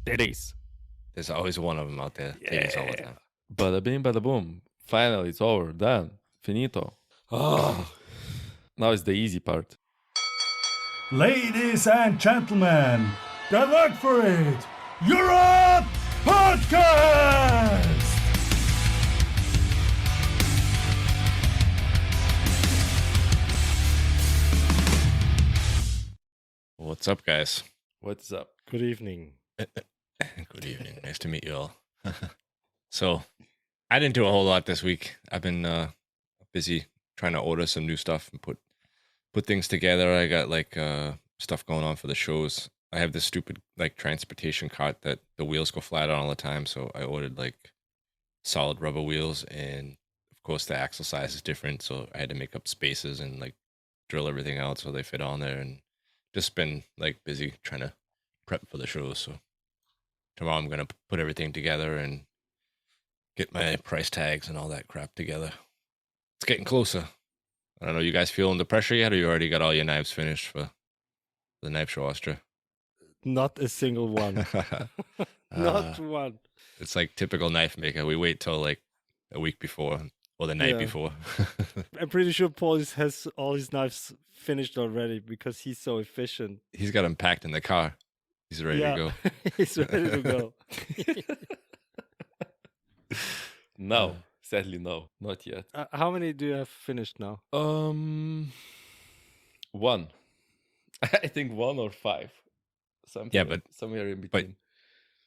Titties. There's always one of them out there. Titties all the time. Bada bing, bada boom. Finally, it's over. Done. Finito. Oh. Now it's the easy part. Ladies and gentlemen, get work for it! Europe Podcast! What's up, guys? What's up? Good evening. Good evening. Nice to meet you all. So, I didn't do a whole lot this week. I've been busy trying to order some new stuff and put things together. I got stuff going on for the shows. I have this stupid transportation cart that the wheels go flat on all the time, so I ordered solid rubber wheels, and of course the axle size is different, so I had to make up spaces and drill everything out so they fit on there, and just been busy trying to prep for the shows. So tomorrow I'm gonna put everything together and get my price tags and all that crap together. It's getting closer. I don't know, you guys feeling the pressure yet, or you already got all your knives finished for the knife show, Austria? Not a single one. Not one. It's like typical knife maker. We wait till a week before or the night before. I'm pretty sure Paul has all his knives finished already because he's so efficient. He's got them packed in the car. He's ready to go. He's ready to go. No, sadly no, not yet. How many do you have finished now? One. I think 1 or 5. Something but somewhere in between. But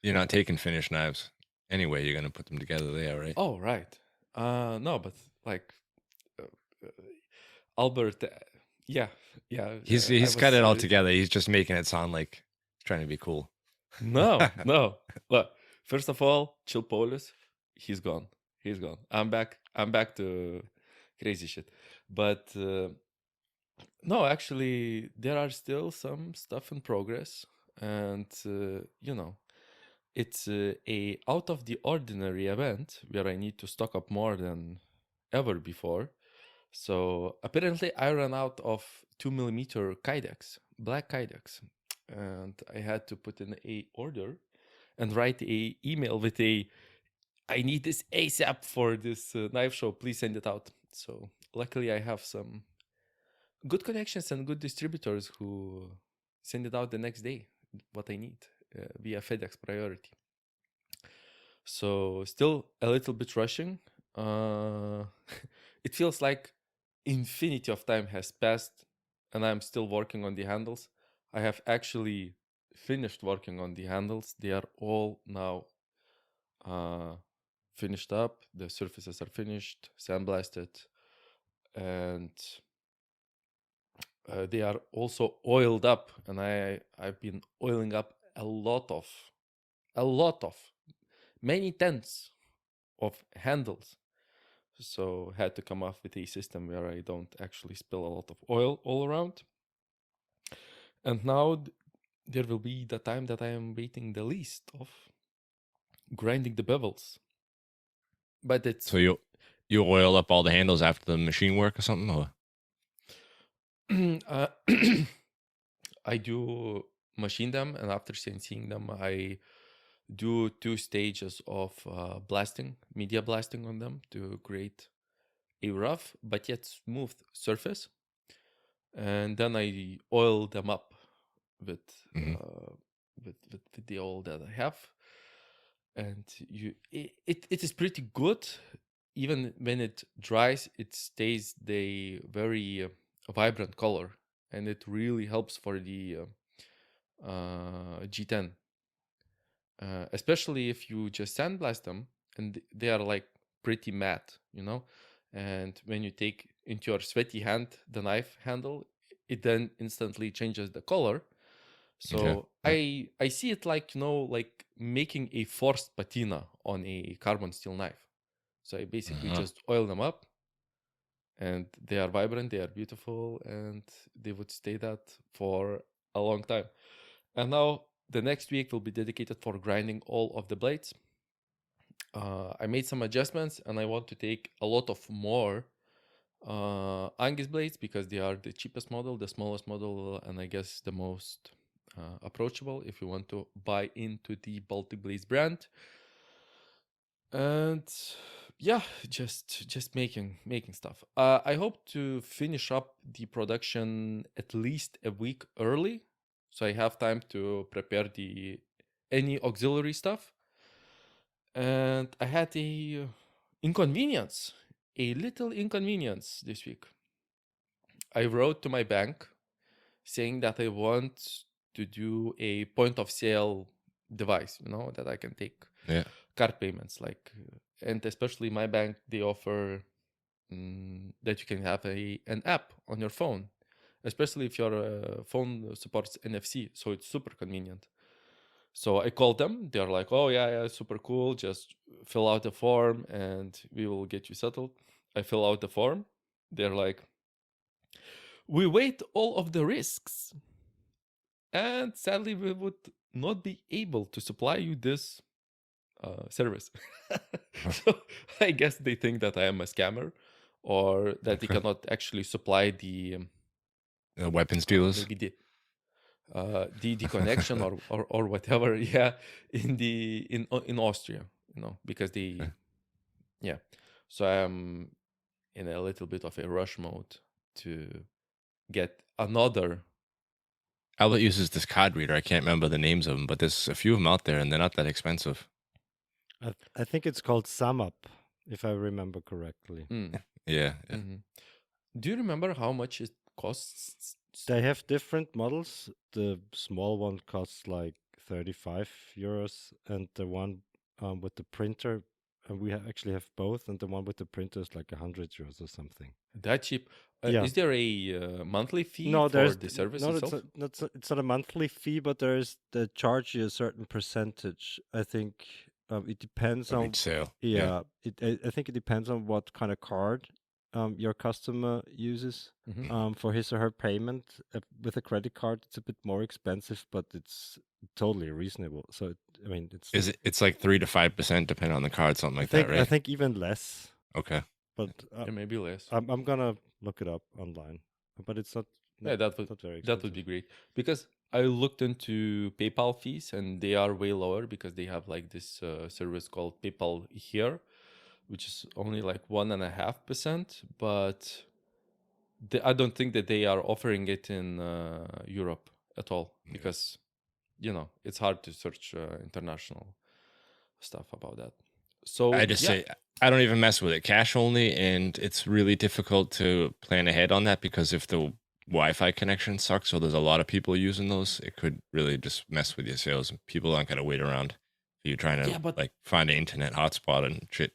you're not taking finished knives anyway. You're gonna put them together there, right? Oh, right. No, but Albert, yeah. He's got it all together. He's just making it sound like he's trying to be cool. No. Look, first of all, chill Paulus. He's gone. I'm back to crazy shit. But no, actually, there are still some stuff in progress, and it's a out of the ordinary event where I need to stock up more than ever before. So apparently, I ran out of 2mm Kydex, black Kydex, and I had to put in a order and write a email with I need this ASAP for this knife show. Please send it out. So luckily, I have some good connections and good distributors who send it out the next day, what I need, via FedEx priority. So still a little bit rushing. It feels like infinity of time has passed and I'm still working on the handles. I have actually finished working on the handles. They are all now finished up. The surfaces are finished, sandblasted, and they are also oiled up, and I've been oiling up a lot of many tens of handles. So had to come up with a system where I don't actually spill a lot of oil all around. And now there will be the time that I am waiting the least of grinding the bevels. But it's so you oil up all the handles after the machine work or something, or? I do machine them, and after CNCing them, I do 2 stages of media blasting on them to create a rough but yet smooth surface, and then I oil them up with the oil that I have, and it is pretty good. Even when it dries, it stays the very vibrant color, and it really helps for the G10, especially if you just sandblast them and they are pretty matte, and when you take into your sweaty hand the knife handle, it then instantly changes the color. So I see it like making a forced patina on a carbon steel knife. So I basically just oil them up, and they are vibrant, they are beautiful, and they would stay that for a long time. And now the next week will be dedicated for grinding all of the blades. I made some adjustments, and I want to take a lot of more Angus blades because they are the cheapest model, the smallest model, and I guess the most approachable if you want to buy into the Baltic Blaze brand. And yeah, just making stuff. I hope to finish up the production at least a week early, so I have time to prepare any auxiliary stuff. And I had a little inconvenience this week. I wrote to my bank saying that I want to do a point of sale device, that I can take Yeah. card payments, and especially my bank, they offer that you can have an app on your phone, especially if your phone supports NFC, so it's super convenient. So I called them. They're like, "Oh yeah, super cool. Just fill out the form and we will get you settled." I fill out the form. They're like, "We weighed all of the risks, and sadly, we would not be able to supply you this service." So I guess they think that I am a scammer, or that they cannot actually supply the Weapons dealers. maybe the connection or whatever. Yeah, in Austria, because they Okay. yeah. So I'm in a little bit of a rush mode to get another. Albert uses this card reader. I can't remember the names of them, but there's a few of them out there, and they're not that expensive. I think it's called SumUp, if I remember correctly. Yeah. Mhm. Do you remember how much it costs? They have different models. The small one costs like 35 euros, and the one with the printer, and we actually have both, and the one with the printer is like 100 euros or something. That cheap? Yeah. Is there a monthly fee No, for there's the service no. itself? It's not a monthly fee, but they charge you a certain percentage. I think it depends Of on each sale. yeah. I think it depends on what kind of card your customer uses Mhm. for his or her payment. With a credit card, it's a bit more expensive, but it's totally reasonable. So I mean, It's like 3 to 5% depending on the card, something like that, I right? think even less. Okay. But Yeah, maybe less. I'm gonna look it up online. But it's not. Yeah, that would not very that would be expensive. great, because I looked into PayPal fees and they are way lower, because they have like this service called PayPal here, which is only like 1.5%. But I don't think that they are offering it in Europe at all, because it's hard to search international stuff about that. So I just say I don't even mess with it. Cash only, and it's really difficult to plan ahead on that because if the Wi-Fi connection sucks, or there's a lot of people using those, it could really just mess with your sales. And people aren't gonna wait around for you trying to Yeah, but- like find an internet hotspot and shit.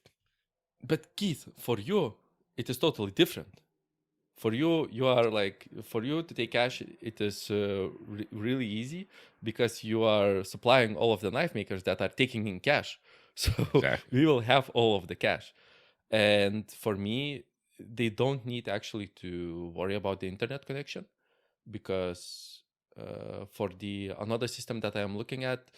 But Keith, for you, it is totally different. For you, for you to take cash, it is really easy, because you are supplying all of the knife makers that are taking in cash. So Exactly. we will have all of the cash. And for me, they don't need actually to worry about the internet connection, because for the another system that I am looking at,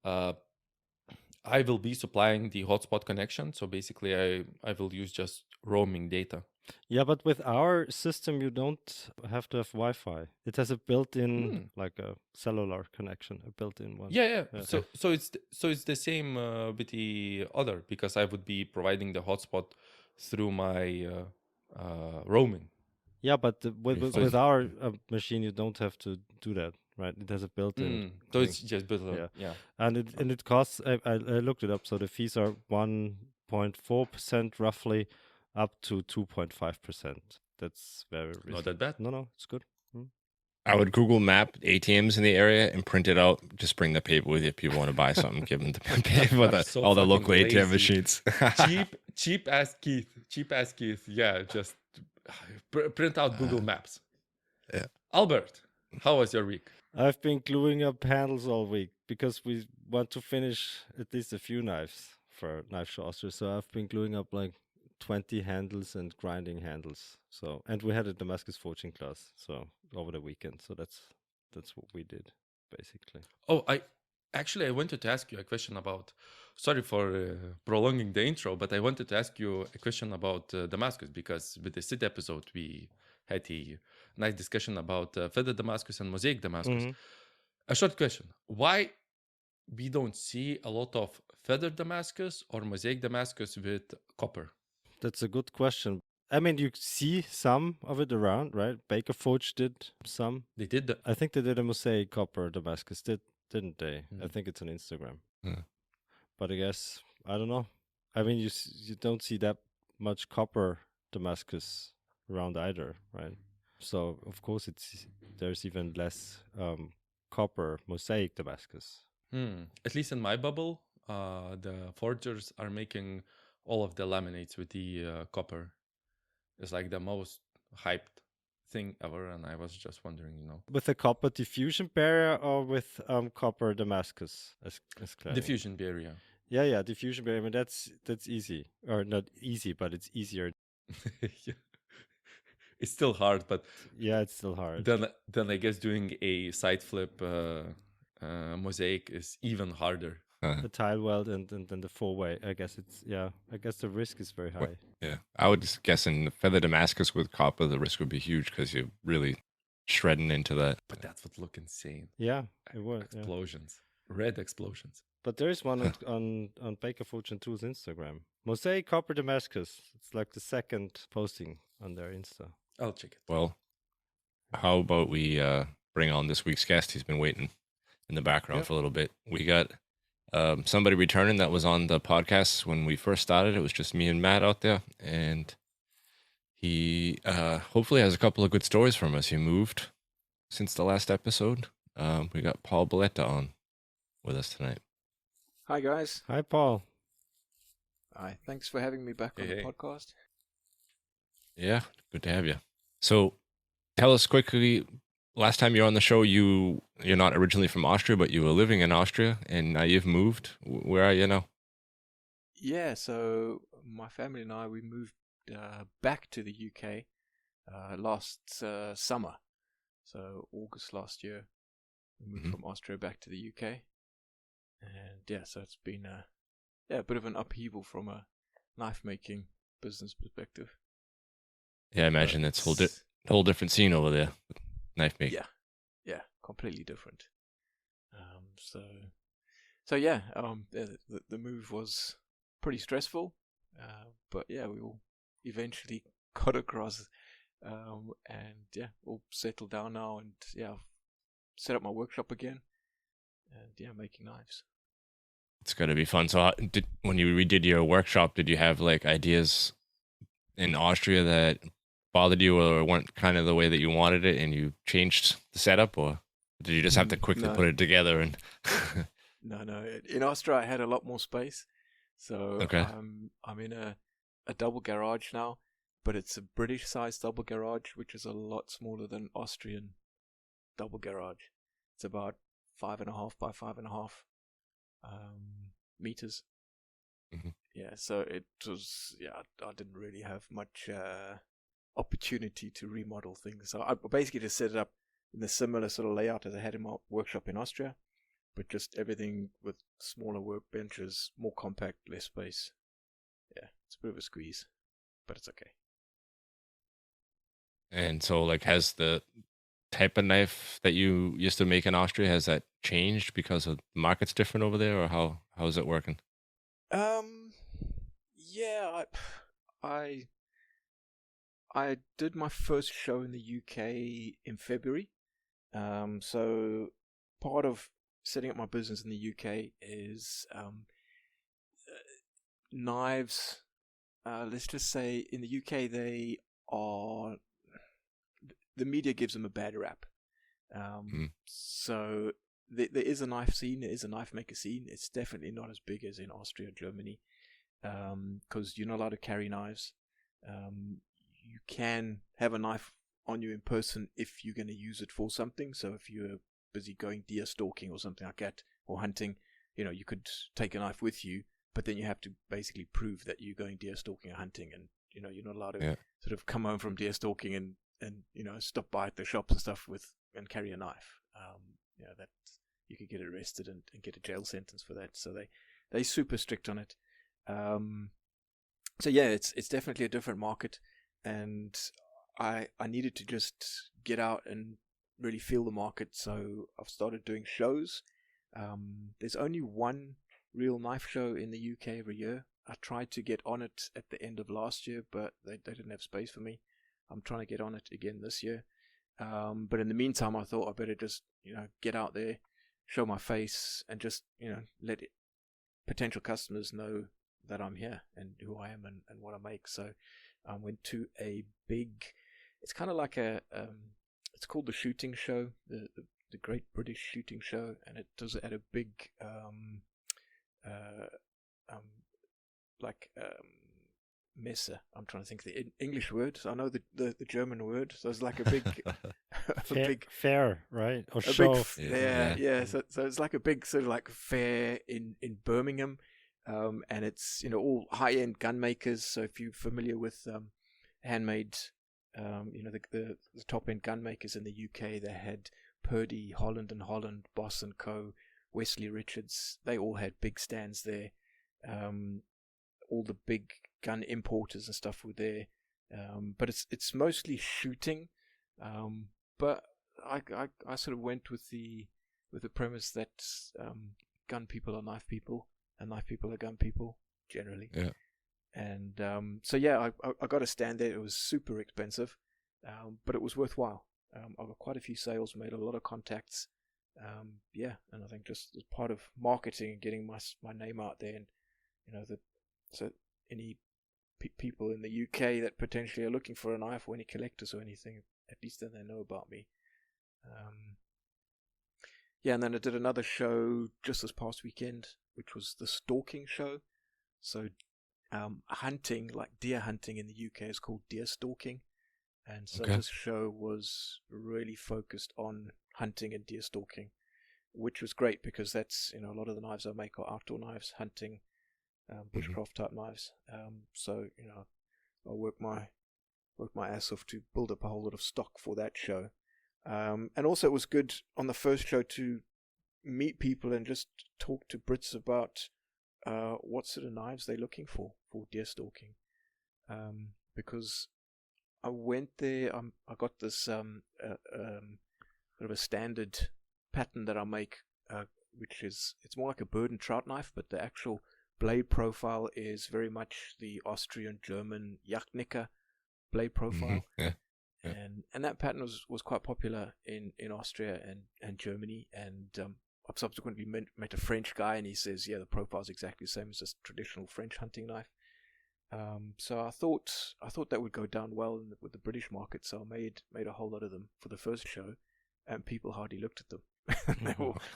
I will be supplying the hotspot connection. So basically, I will use just roaming data. Yeah, but with our system, you don't have to have Wi-Fi. It has a built-in, like a cellular connection, a built-in one. Yeah. Yeah. So it's the same with the other, because I would be providing the hotspot through my roaming. Yeah, but Pretty with fun. our machine, you don't have to do that, right? It has a built-in. So thing. it's just built on. Yeah. Yeah. And it costs. I looked it up. So the fees are 1.4% roughly, up to 2.5%. That's very Not reasonable. that bad. No, it's good. I would Google Map ATMs in the area and print it out. Just bring the paper with you if people want to buy something. Give them the paper with are so all the fucking local ATM lazy. machines. cheap as Keith. Yeah, just print out Google Maps. Yeah. Albert, how was your week? I've been gluing up handles all week because we want to finish at least a few knives for Knife Show Austria. So I've been gluing up like 20 handles and grinding handles. So, and we had a Damascus forging class so over the weekend. So that's what we did basically. Oh, I wanted to ask you a question about. Sorry for prolonging the intro, but I wanted to ask you a question about Damascus, because with the SID episode we had a nice discussion about feather Damascus and mosaic Damascus. A short question: why we don't see a lot of feather Damascus or mosaic Damascus with copper? That's a good question. I mean, you see some of it around, right? Baker Forge did some. They did the. I think they did a mosaic copper Damascus, didn't they? I Mm. think it's on Instagram. Hmm. But I guess I don't know. I mean, you don't see that much copper Damascus around either, right? So of course there's even less copper mosaic Damascus. At least in my bubble, the forgers are making all of the laminates with the copper. It's like the most hyped thing ever, and I was just wondering, With a copper diffusion barrier or with copper Damascus as cladding? diffusion barrier. Yeah, diffusion barrier. I mean, that's easy, or not easy, but it's easier. Yeah. It's still hard, but Yeah, it's still hard. then I guess doing a side flip mosaic is even harder. The tile weld and then the 4-way. I guess I guess the risk is very high. Yeah, I would just guess in feather Damascus with copper, the risk would be huge because you're really shredding into that. But that would look insane. Yeah, it would. Yeah. Explosions, red explosions. But there is one on Baker Forge and Tools Instagram. Mosaic copper Damascus. It's like the second posting on their Insta. I'll check it. Well, how about we bring on this week's guest? He's been waiting in the background for a little bit. We got somebody returning that was on the podcast when we first started. It was just me and Matt out there, and he hopefully has a couple of good stories from us. He moved since the last episode. We got Paul Baleta on with us tonight. Hi guys. Hi, Paul. Hi. Thanks for having me back on Hey. the podcast. Yeah, good to have you. So, tell us quickly. Last time you were on the show, you're not originally from Austria, but you were living in Austria, and now you've moved. Where are you now? Yeah, so my family and I, we moved back to the UK last summer. So August last year, we moved from Austria back to the UK. And yeah, so it's been a bit of an upheaval from a knife making business perspective. Yeah, I imagine it's a whole different scene over there with knife making. Yeah, completely different. So yeah, the move was pretty stressful, but yeah, we all eventually got across, and yeah, all settled down now, and yeah, I've set up my workshop again, and yeah, making knives. It's got to be fun. So, when you redid your workshop, did you have like ideas in Austria that bothered you or weren't kind of the way that you wanted it, and you changed the setup, or did you just have to quickly No. put it together? And No. In Austria, I had a lot more space, so Okay. I'm in a double garage now, but it's a British-sized double garage, which is a lot smaller than Austrian double garage. It's about 5.5 by 5.5 meters. Mhm. Yeah, so it was. Yeah, I didn't really have much opportunity to remodel things. So I basically just set it up in a similar sort of layout as I had in my workshop in Austria, but just everything with smaller workbenches, more compact, less space. Yeah, it's a bit of a squeeze, but it's okay. And so, like, has the type of knife that you used to make in Austria, has that changed because of the market's different over there, or how is it working? Yeah, I did my first show in the UK in February. So part of setting up my business in the UK is knives. Let's just say in the UK they are. The media gives them a bad rap. So there is a knife scene, there is a knife maker scene. It's definitely not as big as in Austria, Germany, because you're not allowed to carry knives. You can have a knife on you in person if you're going to use it for something. So if you're busy going deer stalking or something like that, or hunting, you could take a knife with you, but then you have to basically prove that you're going deer stalking or hunting, and you're not allowed to sort of come home from deer stalking and stop by at the shops and stuff and carry a knife. That you could get arrested and get a jail sentence for that. So they're super strict on it. So yeah, it's definitely a different market, and I needed to just get out and really feel the market, so I've started doing shows. There's only one real knife show in the UK every year. I tried to get on it at the end of last year, but they didn't have space for me. I'm trying to get on it again this year. But in the meantime, I thought I better just, get out there, show my face, and just, let potential customers know that I'm here and who I am and what I make. So I went to a big, it's kind of like it's called the Shooting Show, the Great British Shooting Show, and it does it at a big, Messe. I'm trying to think the English word. So I know the German word. So it's like a big, fair, right? Or a show. big fair. Yeah. So it's like a big sort of like fair in Birmingham, and it's all high end gun makers. So if you're familiar with handmade, the top end gun makers in the UK, they had Purdy, Holland and Holland, Boss and Co, Wesley Richards. They all had big stands there. All the big gun importers and stuff were there, but it's mostly shooting. But I sort of went with the premise that gun people are knife people, and knife people are gun people generally. Yeah. And so yeah, I got a stand there. It was super expensive, but it was worthwhile. I got quite a few sales, made a lot of contacts. And I think just as part of marketing and getting my name out there, and so any people in the UK that potentially are looking for a knife, or any collectors or anything, at least then they know about me. And then I did another show just this past weekend, which was the stalking show. So hunting, like deer hunting in the UK, is called deer stalking. And so this show was really focused on hunting and deer stalking, which was great because that's, a lot of the knives I make are outdoor knives, hunting, bushcraft type knives. So I work my ass off to build up a whole lot of stock for that show. And also it was good on the first show to meet people and just talk to Brits about what sort of knives they're looking for deer stalking. Because I went there, I got this sort of a standard pattern that I make, which is, it's more like a bird and trout knife, but the actual blade profile is very much the Austrian German Jagdnicker blade profile. Mm-hmm. And that pattern was quite popular in Austria and Germany, and I've subsequently met a French guy, and he says, yeah, the profile is exactly the same as this traditional French hunting knife. So I thought that would go down well with the British market, so I made a whole lot of them for the first show, and people hardly looked at them.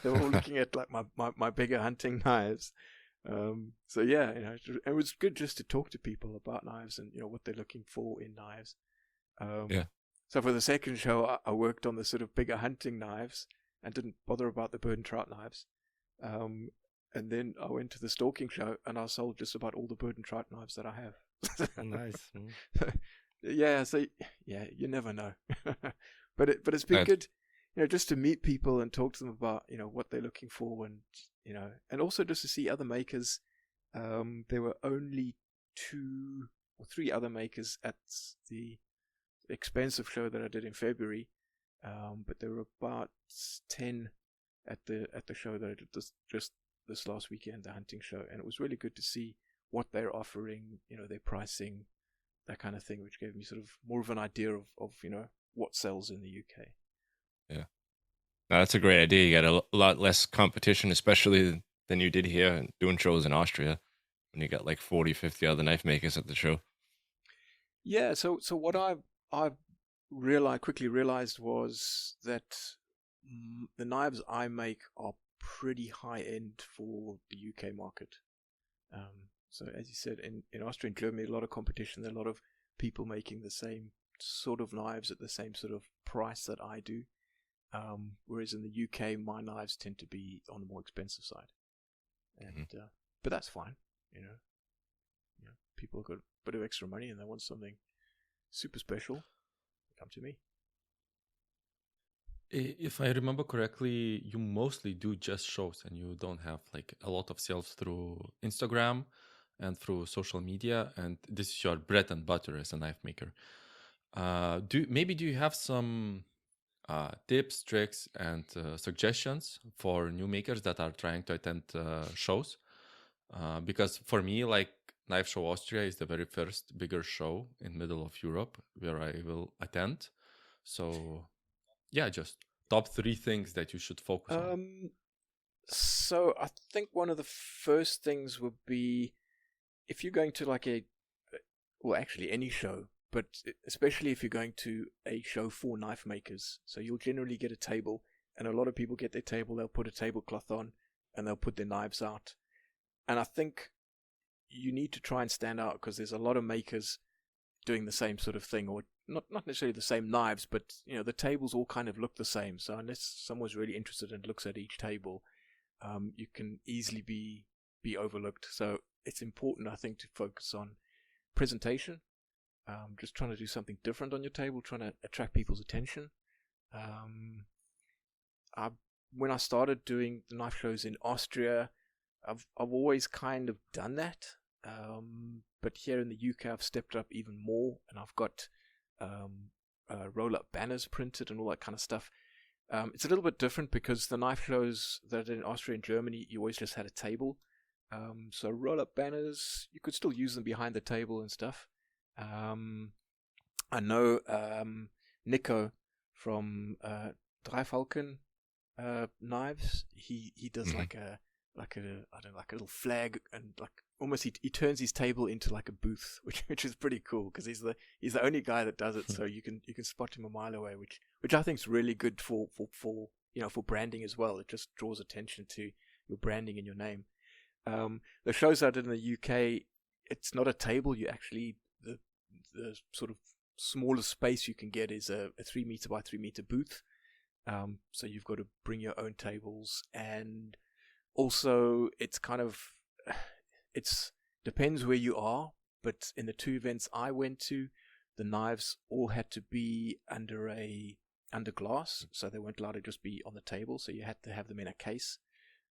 they were all looking at like my bigger hunting knives. So yeah, it was good just to talk to people about knives and what they're looking for in knives. So for the second show, I worked on the sort of bigger hunting knives and didn't bother about the bird and trout knives. And then I went to the stalking show and I sold just about all the bird and trout knives that I have. Nice. Yeah, so yeah, you never know. but it's been good, just to meet people and talk to them about what they're looking for, and and also just to see other makers. There were only 2 or 3 other makers at the expensive show that I did in February, but there were about 10 at the show that I did this last weekend, the hunting show, and it was really good to see what they're offering, their pricing, that kind of thing, which gave me sort of more of an idea of what sells in the UK. Yeah, no, that's a great idea. You got a lot less competition, especially than you did here and doing shows in Austria, when you got like 40, 50 other knife makers at the show. Yeah, so what I've quickly realized was that the knives I make are pretty high end for the UK market. So as you said, in Austria and Germany, a lot of competition. There are a lot of people making the same sort of knives at the same sort of price that I do. Whereas in the UK, my knives tend to be on the more expensive side. And but that's fine. People have got a bit of extra money and they want something super special. Come to me. If I remember correctly, you mostly do just shows and you don't have like a lot of sales through Instagram and through social media, and this is your bread and butter as a knife maker. Do you have some tips, tricks, and suggestions for new makers that are trying to attend shows. Because for me, like Knife Show Austria is the very first bigger show in middle of Europe where I will attend. So yeah, just top 3 things that you should focus on. So I think one of the first things would be if you're going to like well, actually any show, but especially if you're going to a show for knife makers. So you'll generally get a table, and a lot of people get their table, they'll put a tablecloth on, and they'll put their knives out. And I think you need to try and stand out because there's a lot of makers doing the same sort of thing, or not necessarily the same knives, but the tables all kind of look the same. So unless someone's really interested and looks at each table, you can easily be overlooked. So it's important, I think, to focus on presentation, just trying to do something different on your table, trying to attract people's attention. When I started doing the knife shows in Austria, I've always kind of done that, but here in the UK I've stepped up even more, and I've got roll-up banners printed and all that kind of stuff. It's a little bit different because the knife shows that in Austria and Germany, you always just had a table. So roll-up banners, you could still use them behind the table and stuff. I know Nico from Dreifalken knives. He does like a little flag, and like almost he turns his table into like a booth, which is pretty cool because he's the only guy that does it. So you can spot him a mile away, which I think is really good for branding as well. It just draws attention to your branding and your name. The shows I did in the UK, it's not a table. You actually the sort of smallest space you can get is a 3 meter by 3 meter booth. So you've got to bring your own tables, and also it's kind of depends where you are. But in the 2 events I went to, the knives all had to be under glass, so they weren't allowed to just be on the table. So you had to have them in a case.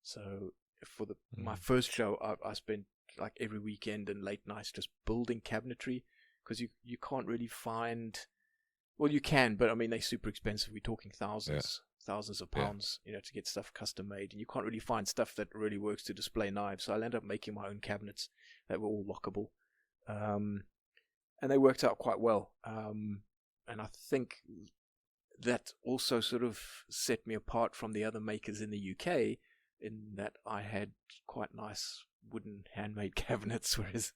So for my first show, I spent like every weekend and late nights just building cabinetry, because you can't really find. Well, you can, but I mean they're super expensive. We're talking thousands of pounds, to get stuff custom made, and you can't really find stuff that really works to display knives. So I ended up making my own cabinets that were all lockable, and they worked out quite well. And I think that also sort of set me apart from the other makers in the UK, in that I had quite nice wooden handmade cabinets, whereas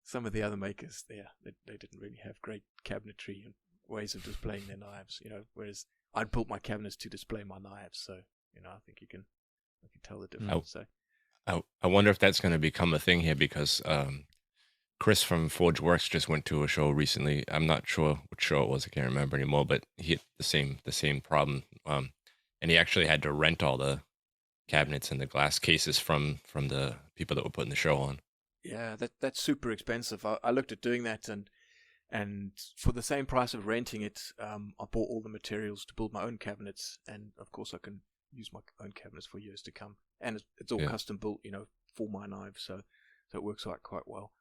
some of the other makers there, they didn't really have great cabinetry and ways of displaying their knives, whereas I'd built my cabinets to display my knives. So, I think I can tell the difference. So I wonder if that's going to become a thing here, because Chris from Forge Works just went to a show recently. I'm not sure which show it was. I can't remember anymore, but he had the same problem. And he actually had to rent all the cabinets and the glass cases from the people that were putting the show on. Yeah, that's super expensive. I looked at doing that, and for the same price of renting it, I bought all the materials to build my own cabinets, and of course I can use my own cabinets for years to come. And it's all custom built, for my knives, so it works out quite well.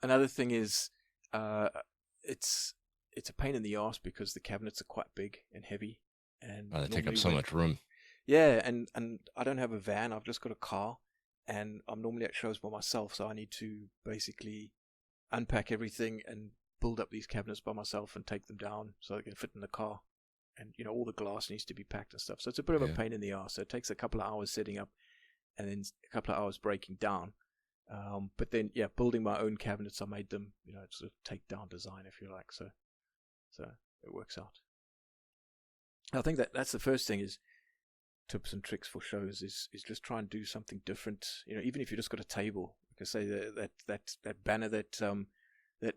Another thing is, it's a pain in the arse because the cabinets are quite big and heavy, and they take up so much room. Yeah, and I don't have a van. I've just got a car, and I'm normally at shows by myself, so I need to basically unpack everything and build up these cabinets by myself and take them down so they can fit in the car. And all the glass needs to be packed and stuff. So it's a bit of a pain in the arse. So it takes a couple of hours setting up, and then a couple of hours breaking down. But then building my own cabinets, I made them, sort of take down design, if you like. So it works out. I think that's the first thing, is tips and tricks for shows is just try and do something different. Even if you just got a table, like I say, that banner that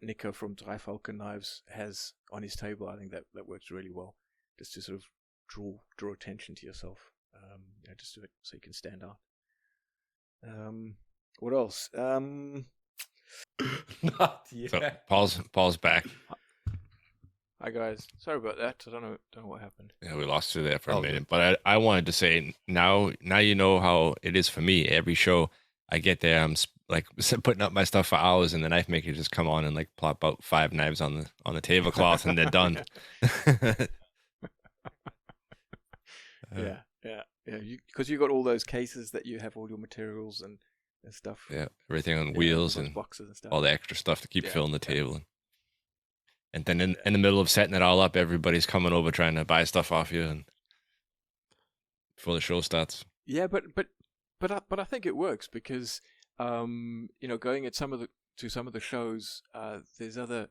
Nico from Dreifalken Knives has on his table, I think that works really well, just to sort of draw attention to yourself. Just do it so you can stand out. What else? Not yet. So Paul's back. Hi guys, sorry about that. I don't know what happened. Yeah, we lost you there for a minute. But I wanted to say, now you know how it is for me. Every show I get there, I'm like putting up my stuff for hours, and the knife maker just come on and like plop out 5 knives on the tablecloth, and they're done. Yeah. Because you got all those cases that you have all your materials and stuff. Yeah, everything on all wheels those and boxes and stuff. all the extra stuff to keep Yeah, filling the yeah. table. And then in the middle of setting it all up, everybody's coming over trying to buy stuff off you, and before the show starts. Yeah, but I think it works because going at some of the shows, there's other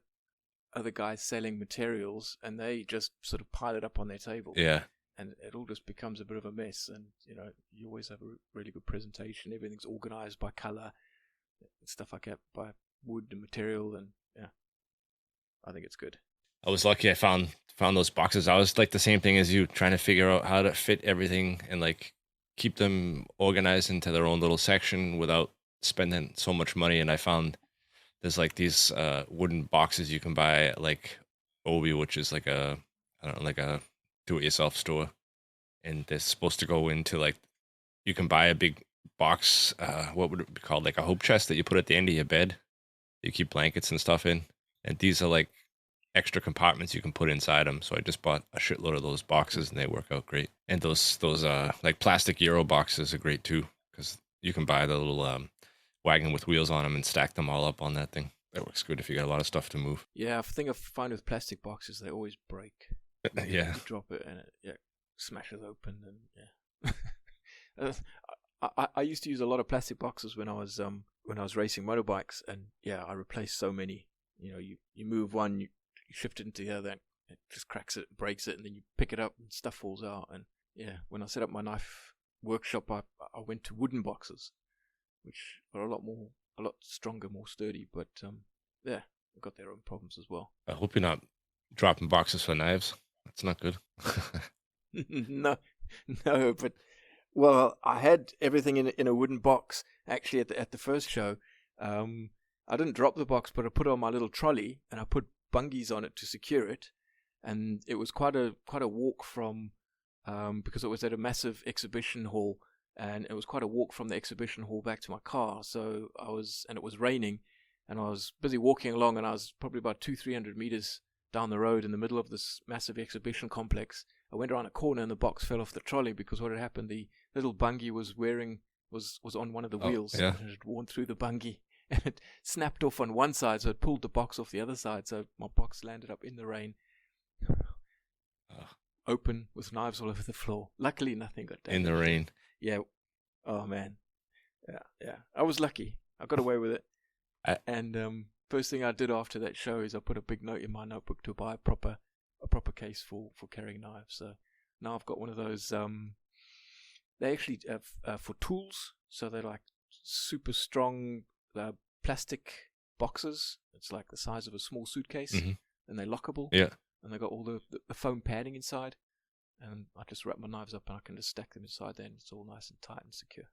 guys selling materials, and they just sort of pile it up on their table. Yeah, And it all just becomes a bit of a mess. And you always have a really good presentation. Everything's organized by color, stuff like that, by wood and material, and yeah, I think it's good. I was lucky. I found those boxes. I was like the same thing as you, trying to figure out how to fit everything and like keep them organized into their own little section without spending so much money. And I found there's like these wooden boxes you can buy at like Obi, which is like a do-it-yourself store, and they're supposed to go into like, you can buy a big box. What would it be called? Like a hope chest that you put at the end of your bed. You keep blankets and stuff in, and these are like extra compartments you can put inside them. So I just bought a shitload of those boxes, and they work out great. And those like plastic Euro boxes are great too, because you can buy the little wagon with wheels on them and stack them all up on that thing. That works good if you got a lot of stuff to move. Yeah, I think I find with plastic boxes they always break. Yeah. You drop it and it smashes open, and yeah. I used to use a lot of plastic boxes when I was racing motorbikes, and yeah, I replaced so many. You move one, you shift it into the other, and it just cracks it, breaks it, and then you pick it up and stuff falls out. And yeah, when I set up my knife workshop, I went to wooden boxes, which are a lot stronger, more sturdy, but yeah, they've got their own problems as well. I hope you're not dropping boxes for knives. That's not good. No, but well, I had everything in a wooden box actually at the first show. I didn't drop the box, but I put it on my little trolley and I put bungees on it to secure it, and it was quite a walk from because it was at a massive exhibition hall, and it was quite a walk from the exhibition hall back to my car. So it was raining, and I was busy walking along, and I was probably about 200-300 meters down the road in the middle of this massive exhibition complex. I went around a corner and the box fell off the trolley because what had happened, the little bungee was on one of the wheels. Yeah. And it had worn through the bungee, and it snapped off on one side, so it pulled the box off the other side. So my box landed up in the rain, open with knives all over the floor. Luckily, nothing got damaged. In the rain. Yeah. Oh man. Yeah. I was lucky. I got away with it. And first thing I did after that show is I put a big note in my notebook to buy a proper case for carrying knives. So now I've got one of those. They actually have for tools, so they're like super strong plastic boxes. It's like the size of a small suitcase, and they're lockable. Yeah. And they got all the foam padding inside, and I just wrap my knives up and I can just stack them inside there, and it's all nice and tight and secure.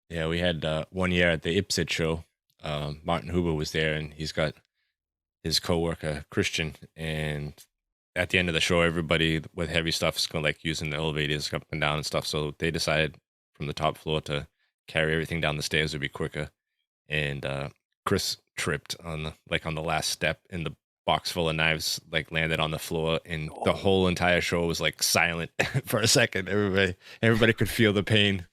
Yeah, we had 1 year at the Ipsit show. Martin Huber was there, and he's got his coworker Christian, and at the end of the show, everybody with heavy stuff is going like using the elevators up and down and stuff. So they decided from the top floor to carry everything down the stairs would be quicker. And Chris tripped on the last step, and the box full of knives like landed on the floor, and the whole entire show was like silent for a second. Everybody could feel the pain.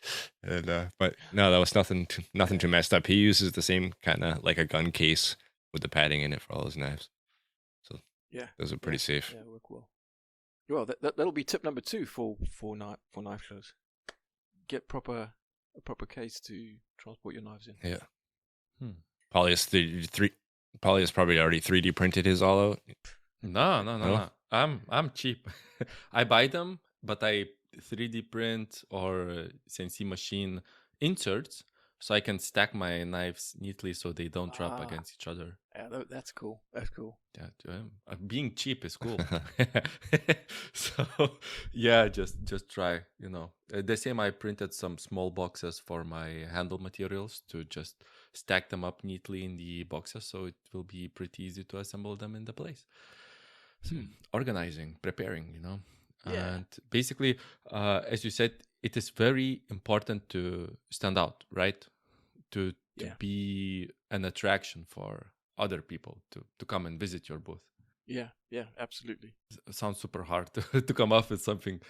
And but no, that was nothing too messed up. He uses the same kind of like a gun case with the padding in it for all his knives. So yeah, those are pretty safe. Yeah, work well. Well, that'll be tip number 2 for knife shows. Get a proper case to transport your knives in. Yeah. Polly has probably already 3D printed his all out. No. I'm cheap. I buy them, but I 3D print or CNC machine inserts so I can stack my knives neatly so they don't drop against each other. Yeah, that's cool. That's cool. Yeah, being cheap is cool. So yeah, just try. The same. I printed some small boxes for my handle materials to just stack them up neatly in the boxes, so it will be pretty easy to assemble them in the place. So organizing, preparing, Yeah. And basically, as you said, it is very important to stand out, right? To be an attraction for other people to come and visit your booth. Yeah, absolutely. It sounds super hard to come up with something.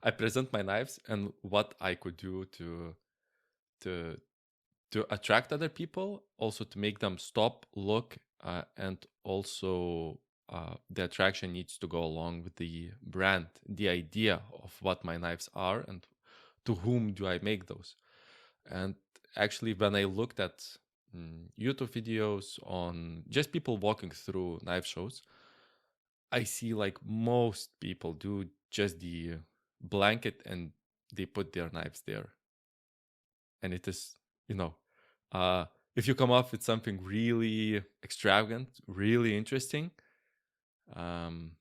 I present my knives and what I could do to to attract other people, also to make them stop, look, and also the attraction needs to go along with the brand, the idea of what my knives are and to whom do I make those. And actually, when I looked at YouTube videos on just people walking through knife shows, I see like most people do just the blanket and they put their knives there. And it is, you know, uh, if you come up with something really extravagant, really interesting, um,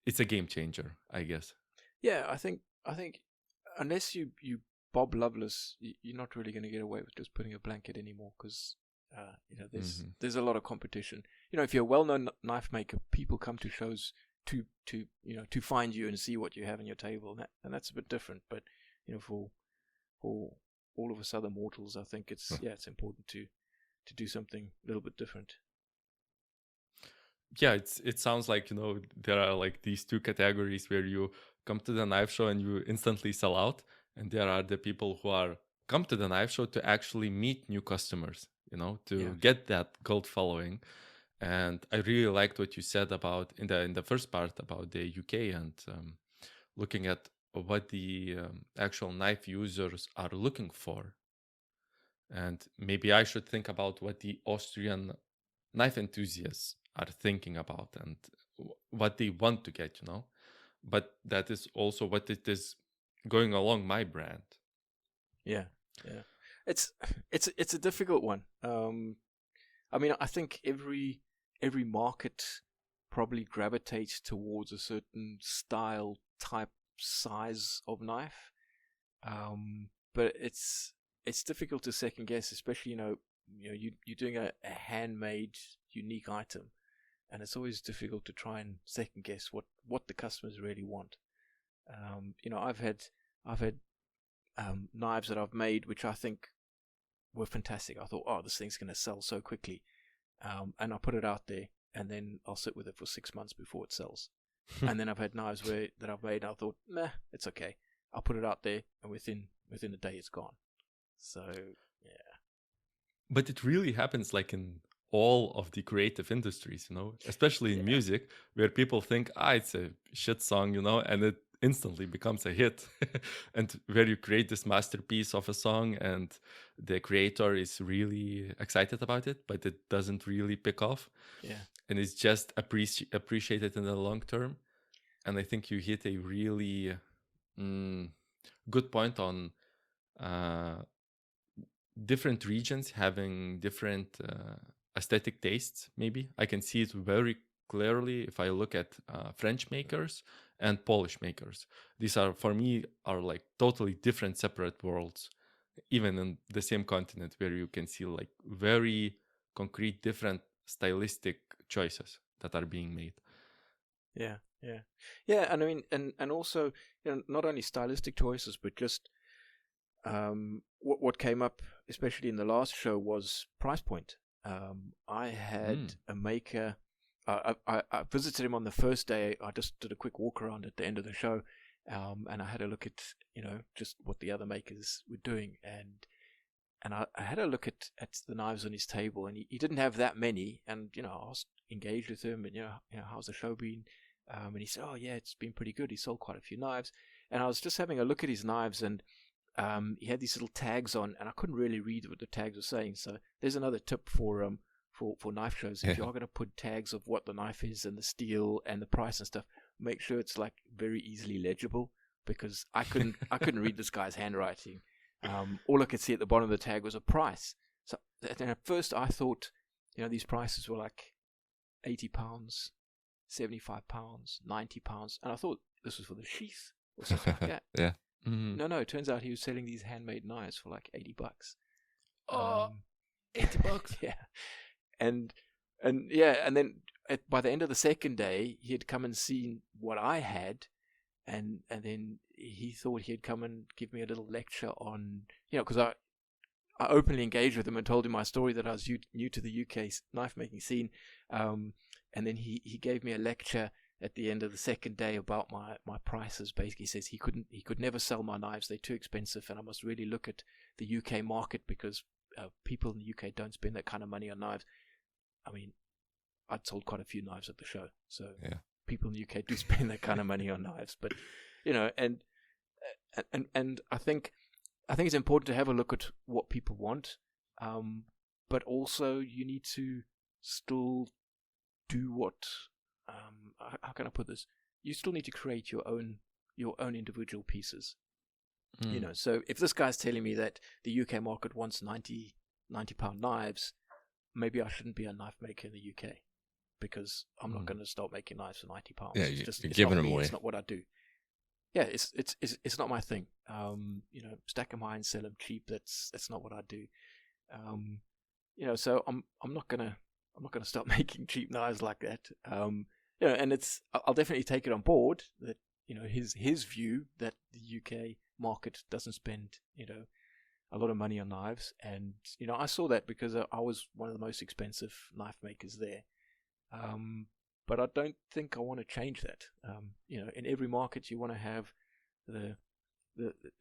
it's a game changer, I guess. Yeah, I think unless you Bob Loveless, you're not really going to get away with just putting a blanket anymore, because there's a lot of competition. If you're a well-known knife maker, people come to shows to find you and see what you have on your table, and that's a bit different. But for all of us other mortals, I think it's important to do something a little bit different. Yeah, it sounds like there are like these two categories where you come to the knife show and you instantly sell out, and there are the people who are come to the knife show to actually meet new customers, to get that cult following. And I really liked what you said about in the first part about the UK and looking at what the actual knife users are looking for. And maybe I should think about what the Austrian knife enthusiasts are thinking about and what they want to get, But that is also what it is going along my brand. Yeah. It's a difficult one. I mean, I think every market probably gravitates towards a certain style, type, size of knife. But it's difficult to second guess, especially you're doing a handmade, unique item, and it's always difficult to try and second guess what the customers really want. I've had knives that I've made which I think were fantastic. I thought, oh, this thing's going to sell so quickly, and I put it out there, and then I'll sit with it for 6 months before it sells. And then I've had knives that I've made, and I thought, nah, it's okay. I'll put it out there, and within a day, it's gone. So yeah. But it really happens like in all of the creative industries, especially in music, where people think, it's a shit song, and it instantly becomes a hit. And where you create this masterpiece of a song and the creator is really excited about it, but it doesn't really pick off. Yeah. And it's just appreciated in the long term. And I think you hit a really good point on different regions having different aesthetic tastes. Maybe I can see it very clearly if I look at French makers and Polish makers. These are, for me, are like totally different, separate worlds, even in the same continent, where you can see like very concrete, different stylistic choices that are being made. Yeah. And I mean, and also, not only stylistic choices, but just what came up, especially in the last show, was price point. I had a maker. I visited him on the first day. I just did a quick walk around at the end of the show, and I had a look at just what the other makers were doing, and I had a look at the knives on his table, and he didn't have that many, and I was engaged with him, and how's the show been? And he said, oh yeah, it's been pretty good. He sold quite a few knives, and I was just having a look at his knives, and he had these little tags on, and I couldn't really read what the tags were saying. So there's another tip for knife shows. If you are going to put tags of what the knife is and the steel and the price and stuff, make sure it's like very easily legible, because I couldn't read this guy's handwriting. All I could see at the bottom of the tag was a price. So and at first I thought, these prices were like £80, £75, £90, and I thought this was for the sheath or something like that. Yeah. Mm-hmm. No, it turns out he was selling these handmade knives for like $80. $80. Yeah. And then by the end of the second day, he had come and seen what I had, and then he thought he'd come and give me a little lecture on, because I openly engaged with him and told him my story, that I was new to the UK knife making scene, and then he gave me a lecture at the end of the second day about my prices. Basically, he says he could never sell my knives; they're too expensive, and I must really look at the UK market because people in the UK don't spend that kind of money on knives. I mean, I'd sold quite a few knives at the show, so Yeah. people in the UK do spend that kind of money on knives. But and I think it's important to have a look at what people want, but also you need to still do what. How can I put this? You still need to create your own individual pieces. So if this guy's telling me that the UK market wants 90 pound knives, maybe I shouldn't be a knife maker in the UK because I'm not going to start making knives for 90 pounds. Yeah, It's you're giving not them me, away. It's not what I do. Yeah, it's not my thing. Stack them high and sell them cheap. That's not what I do. So I'm not gonna start making cheap knives like that. And I'll definitely take it on board that his view that the UK market doesn't spend a lot of money on knives, and I saw that because I was one of the most expensive knife makers there. But I don't think I want to change that. In every market you want to have the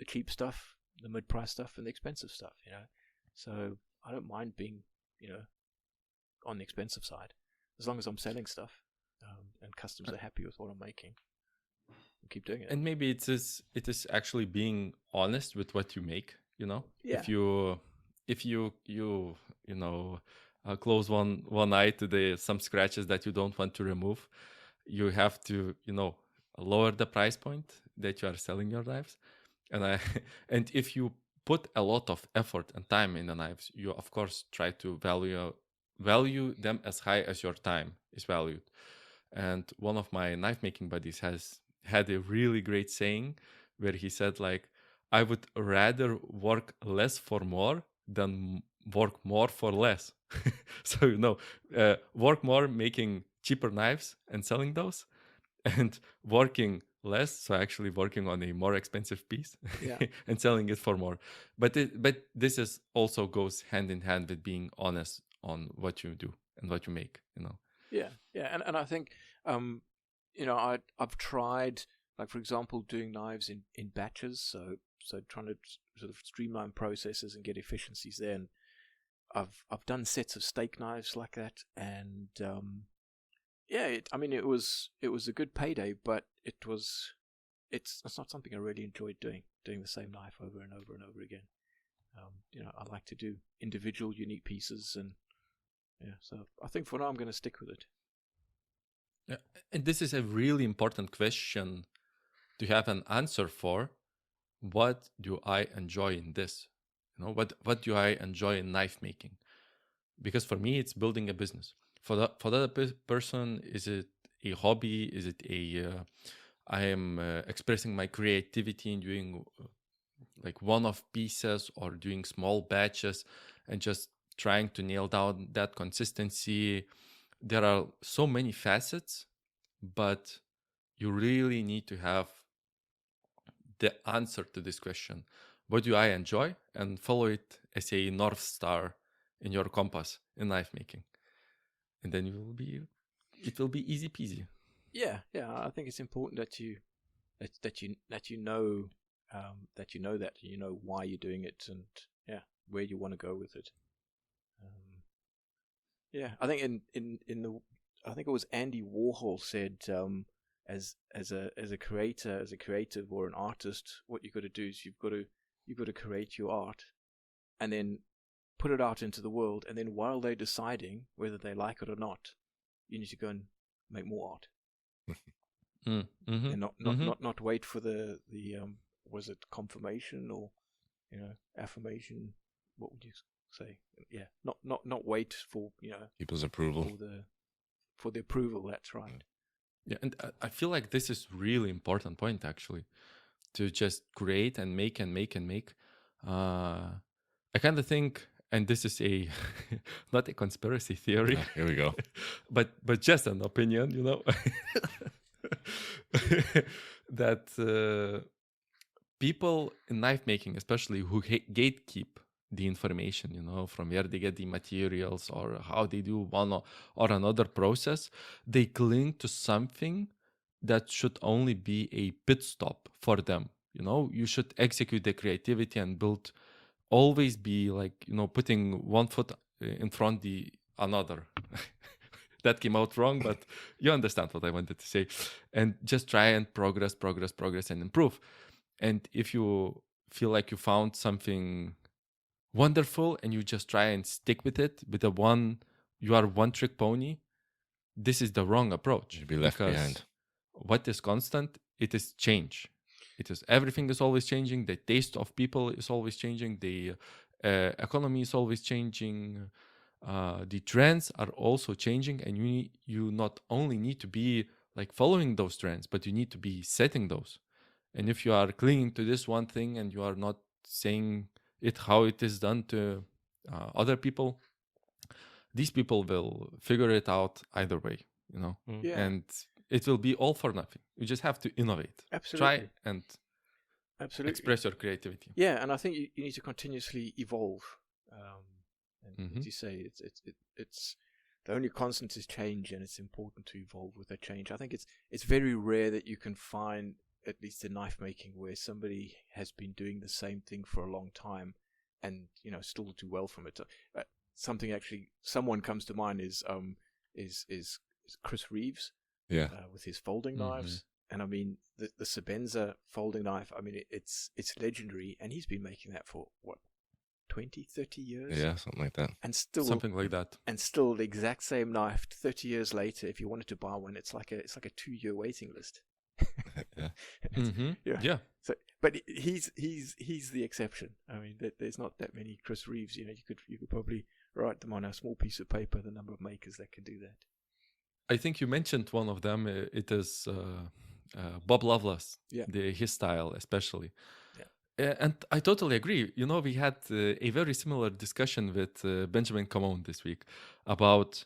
cheap stuff, the mid-price stuff, and the expensive stuff. So I don't mind being on the expensive side as long as I'm selling stuff and customers are happy with what I'm making. I'll keep doing it. And maybe it is actually being honest with what you make. Yeah. If you close one eye to some scratches that you don't want to remove, you have to lower the price point that you are selling your knives, and if you put a lot of effort and time in the knives, you of course try to value them as high as your time is valued. And one of my knife making buddies had a really great saying where he said, like, I would rather work less for more than work more for less. So work more making cheaper knives and selling those, and working less, so actually working on a more expensive piece Yeah. and selling it for more. But this is also goes hand in hand with being honest on what you do and what you make. Yeah, and I think I've tried, like, for example, doing knives in batches, so trying to sort of streamline processes and get efficiencies there. And I've done sets of steak knives like that, and it was a good payday, but it's not something I really enjoyed doing the same knife over and over and over again. I like to do individual, unique pieces, and so I think for now I'm going to stick with it. Yeah, and this is a really important question to have an answer for. What do I enjoy in this? What do I enjoy in knife making? Because for me, it's building a business. For the other person, is it a hobby? Is it I am expressing my creativity in doing like one-off pieces or doing small batches and just trying to nail down that consistency. There are so many facets, but you really need to have the answer to this question. What do I enjoy? And follow it as a North Star in your compass in knife making. And then it will be easy peasy. Yeah, I think it's important that you know that you know why you're doing it, and where you want to go with it. I think I think it was Andy Warhol said, as a creative or an artist, what you've got to do is you've got to create your art, and then put it out into the world, and then while they're deciding whether they like it or not, you need to go and make more art. Mm-hmm. And not wait for the was it confirmation or affirmation? What would you say? Yeah, not wait for people's approval. For the approval. That's right. Yeah, and I feel like this is really important point actually, to just create and make and make and make. I kind of think, and this is a not a conspiracy theory. Here we go. but just an opinion, that people in knife making, especially who gatekeep the information, from where they get the materials or how they do one or another process. They cling to something that should only be a pit stop for them. You should execute the creativity and build, always be like, putting one foot in front the another. That came out wrong, but you understand what I wanted to say. And just try and progress and improve. And if you feel like you found something wonderful and you just try and stick with it, with you are one trick pony, this is the wrong approach. You'd be left because behind. what is constant? It is change. Everything is always changing. The taste of people is always changing. The economy is always changing. The trends are also changing, and you not only need to be like following those trends, but you need to be setting those. And if you are clinging to this one thing and you are not saying it how it is done to other people, these people will figure it out either way, Yeah. and it will be all for nothing. You just have to innovate. Absolutely. Try and Absolutely. express your creativity. Yeah, and I think you need to continuously evolve. And Mhm. as you say, it's the only constant is change, and it's important to evolve with that change. I think it's very rare that you can find, at least in knife making, where somebody has been doing the same thing for a long time and still do well from it. Someone comes to mind is Chris Reeves, Yeah. with his folding knives. And I mean, the Sebenza folding knife, I mean, it's legendary, and he's been making that for what, 20, 30 years? Yeah, something like that. And still Something like that. And still the exact same knife 30 years later. If you wanted to buy one, it's like a 2-year waiting list. Yeah. Mhm. Yeah. Yeah. So, but he's the exception. I mean, there's not that many Chris Reeves. You could probably write them on a small piece of paper, the number of makers that can do that. I think you mentioned one of them. It is Bob Loveless. Yeah. His style, especially. Yeah. And I totally agree. We had a very similar discussion with Benjamin Camon this week about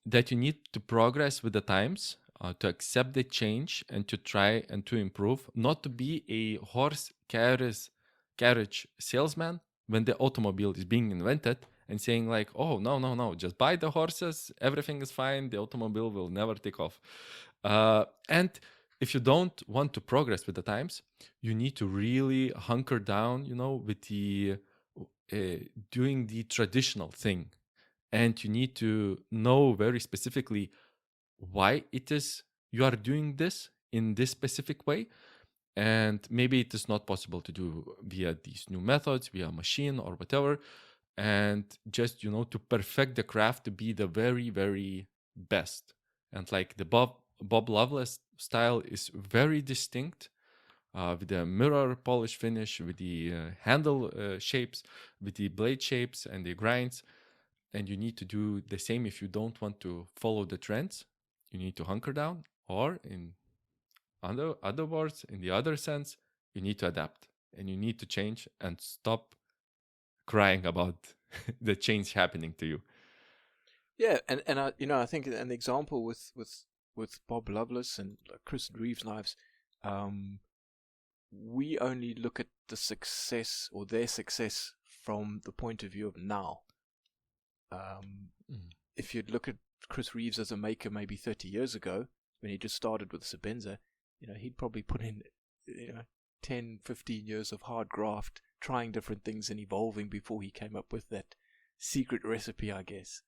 that you need to progress with the times, to accept the change and to try and to improve, not to be a horse carriage salesman when the automobile is being invented and saying like, oh, no, just buy the horses, everything is fine, the automobile will never take off. And if you don't want to progress with the times, you need to really hunker down, with the doing the traditional thing. And you need to know very specifically why it is you are doing this in this specific way. And maybe it is not possible to do via these new methods, via machine or whatever. And just, to perfect the craft to be the very, very best. And like the Bob Loveless style is very distinct, with the mirror polish finish, with the handle shapes, with the blade shapes and the grinds. And you need to do the same if you don't want to follow the trends. You need to hunker down, or in other words, in the other sense, you need to adapt and you need to change and stop crying about the change happening to you. Yeah, and I think an example with Bob Loveless and Chris Reeves knives, we only look at the success or their success from the point of view of now. If you'd look at Chris Reeves as a maker maybe 30 years ago, when he just started with Sebenza, he'd probably put in 10, 15 years of hard graft, trying different things and evolving before he came up with that secret recipe, I guess.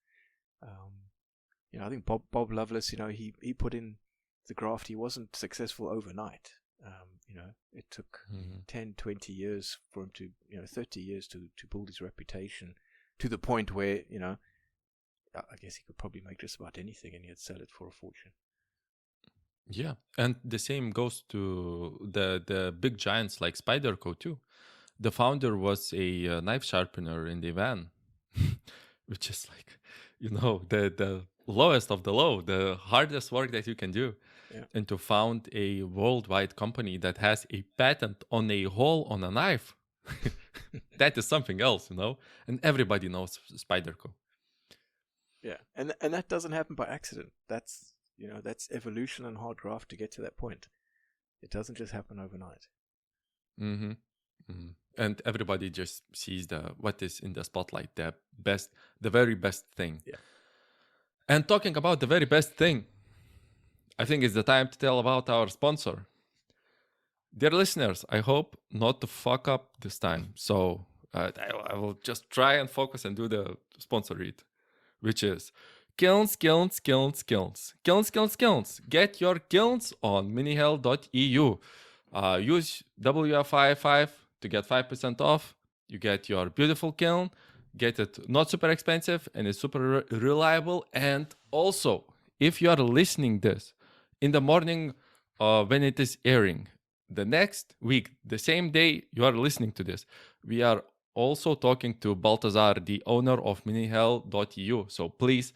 I think Bob Loveless, he put in the graft. He wasn't successful overnight. It took 10, 20 years for him to, 30 years to build his reputation to the point where, I guess he could probably make just about anything and he'd sell it for a fortune. Yeah, and the same goes to the big giants like Spyderco too. The founder was a knife sharpener in the van, which is like, the lowest of the low, the hardest work that you can do. Yeah. And to found a worldwide company that has a patent on a hole on a knife, that is something else, And everybody knows Spyderco. Yeah, and that doesn't happen by accident. That's evolution and hard graft to get to that point. It doesn't just happen overnight. Mm-hmm. And everybody just sees what is in the spotlight, the very best thing. Yeah. And talking about the very best thing, I think it's the time to tell about our sponsor. Dear listeners, I hope not to fuck up this time. So I will just try and focus and do the sponsor read, which is Kilns. Get your kilns on minihell.eu. Use WFI5 to get 5% off. You get your beautiful kiln, get it not super expensive, and it's super reliable. And also, if you are listening this in the morning when it is airing, the next week, the same day you are listening to this, we are also talking to Baltazar, the owner of minihell.eu. So please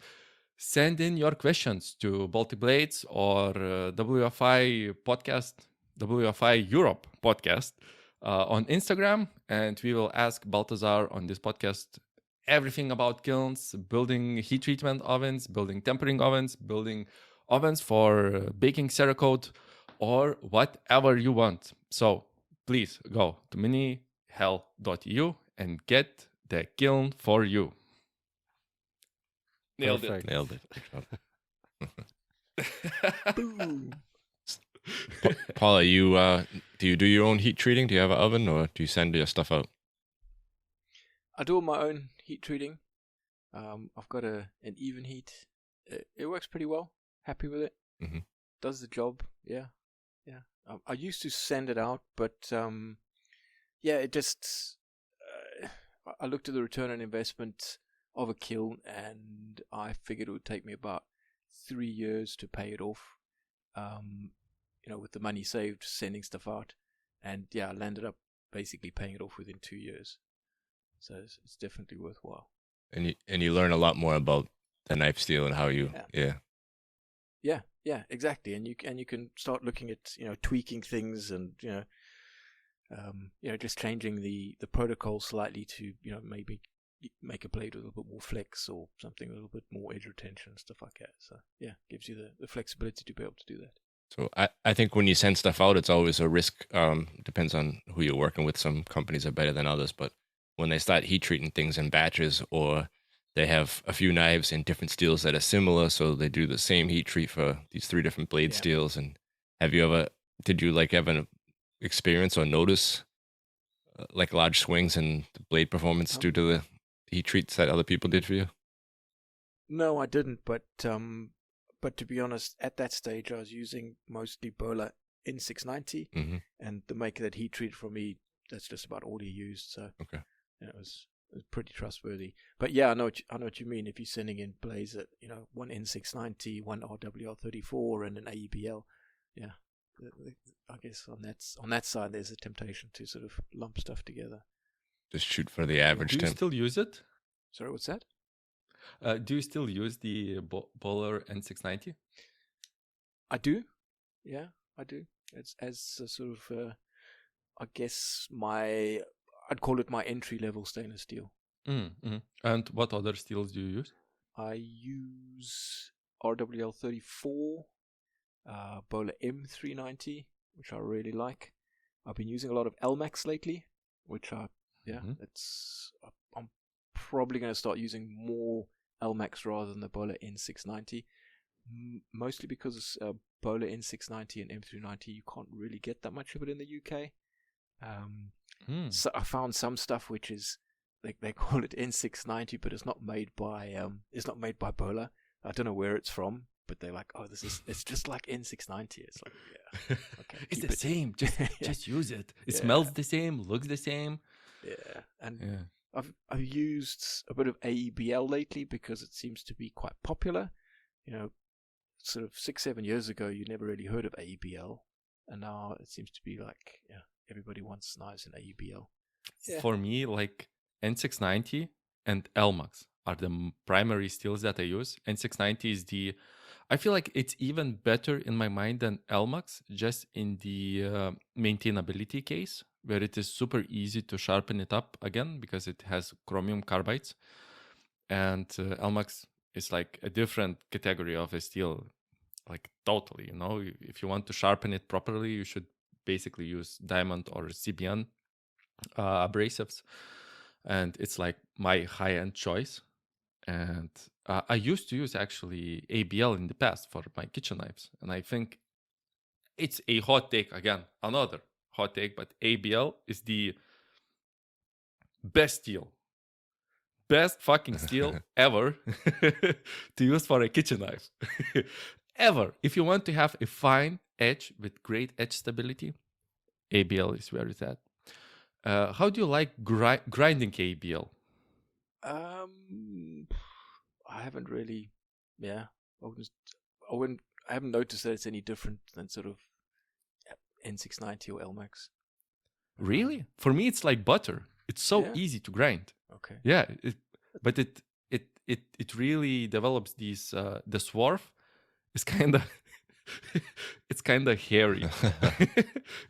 send in your questions to Baltiblades or WFI podcast, WFI Europe podcast on Instagram, and we will ask Baltazar on this podcast everything about kilns, building heat treatment ovens, building tempering ovens, building ovens for baking cerakote, or whatever you want. So please go to minihell.eu and get the kiln for you. Nailed Perfect. Nailed it. Good job. Boom. Paula, do you do your own heat treating? Do you have an oven, or do you send your stuff out? I do my own heat treating. I've got an even heat. It works pretty well. Happy with it. Mm-hmm. Does the job. Yeah. I used to send it out, but it just. I looked at the return on investment of a kiln, and I figured it would take me about 3 years to pay it off. With the money saved, sending stuff out, and I landed up basically paying it off within 2 years. So it's definitely worthwhile. And you learn a lot more about the knife steel and how you Yeah, exactly. And you can start looking at tweaking things and just changing the protocol slightly to maybe make a blade with a little bit more flex or something, a little bit more edge retention, stuff like that. So gives you the flexibility to be able to do that. So I think when you send stuff out, it's always a risk. Depends on who you're working with. Some companies are better than others, but when they start heat treating things in batches, or they have a few knives in different steels that are similar, so they do the same heat treat for these 3 different blade steels. And did you have an experience or notice like large swings in the blade performance due to the heat treats that other people did for you? No, I didn't. But to be honest, at that stage, I was using mostly Bola N690, and the maker that heat treated for me, that's just about all he used. So okay, it was pretty trustworthy. But I know what you mean. If you're sending in blades at one N690, one RWL34, and an AEBL, I guess on that side, there's a temptation to sort of lump stuff together. Just shoot for the average Do you temp. still use it? Sorry, what's that? Do you still use the Bowler N690? I do. Yeah, I do. It's as a sort of, I guess I'd call it my entry-level stainless steel. Mm-hmm. And what other steels do you use? I use RWL34, Bola M390, which I really like. I've been using a lot of LMAX lately, which I'm probably going to start using more LMAX rather than the Bola N690. Mostly because Bola N690 and M390, you can't really get that much of it in the UK. So I found some stuff which is they call it N690, but it's not made by Bola. I don't know where it's from, but they're like, oh, it's just like N690. It's like, yeah, okay, it's the same. Just use it. It smells the same, looks the same. Yeah, and I've used a bit of AEBL lately because it seems to be quite popular. Sort of 6-7 years ago, you never really heard of AEBL, and now it seems to be like everybody wants knives in AEBL. Yeah. For me, like N690 and LMAX are the primary steels that I use. N690 is I feel like it's even better in my mind than LMAX, just in the maintainability case, where it is super easy to sharpen it up again because it has chromium carbides. And LMAX is like a different category of a steel, like totally, If you want to sharpen it properly, you should basically use diamond or CBN. abrasives, and it's like my high-end choice. And I used to use actually ABL in the past for my kitchen knives, and I think it's a hot take again, another hot take, but ABL is the best steel, best fucking steel ever to use for a kitchen knife. Ever. If you want to have a fine edge with great edge stability, ABL is where it's at. How do you like grinding ABL? I haven't really, yeah, I haven't noticed that it's any different than sort of N690 or LMAX. Really? For me, it's like butter. It's so Yeah. easy to grind. Okay. Yeah, but it really develops these. The swarf is kind of it's kind of hairy.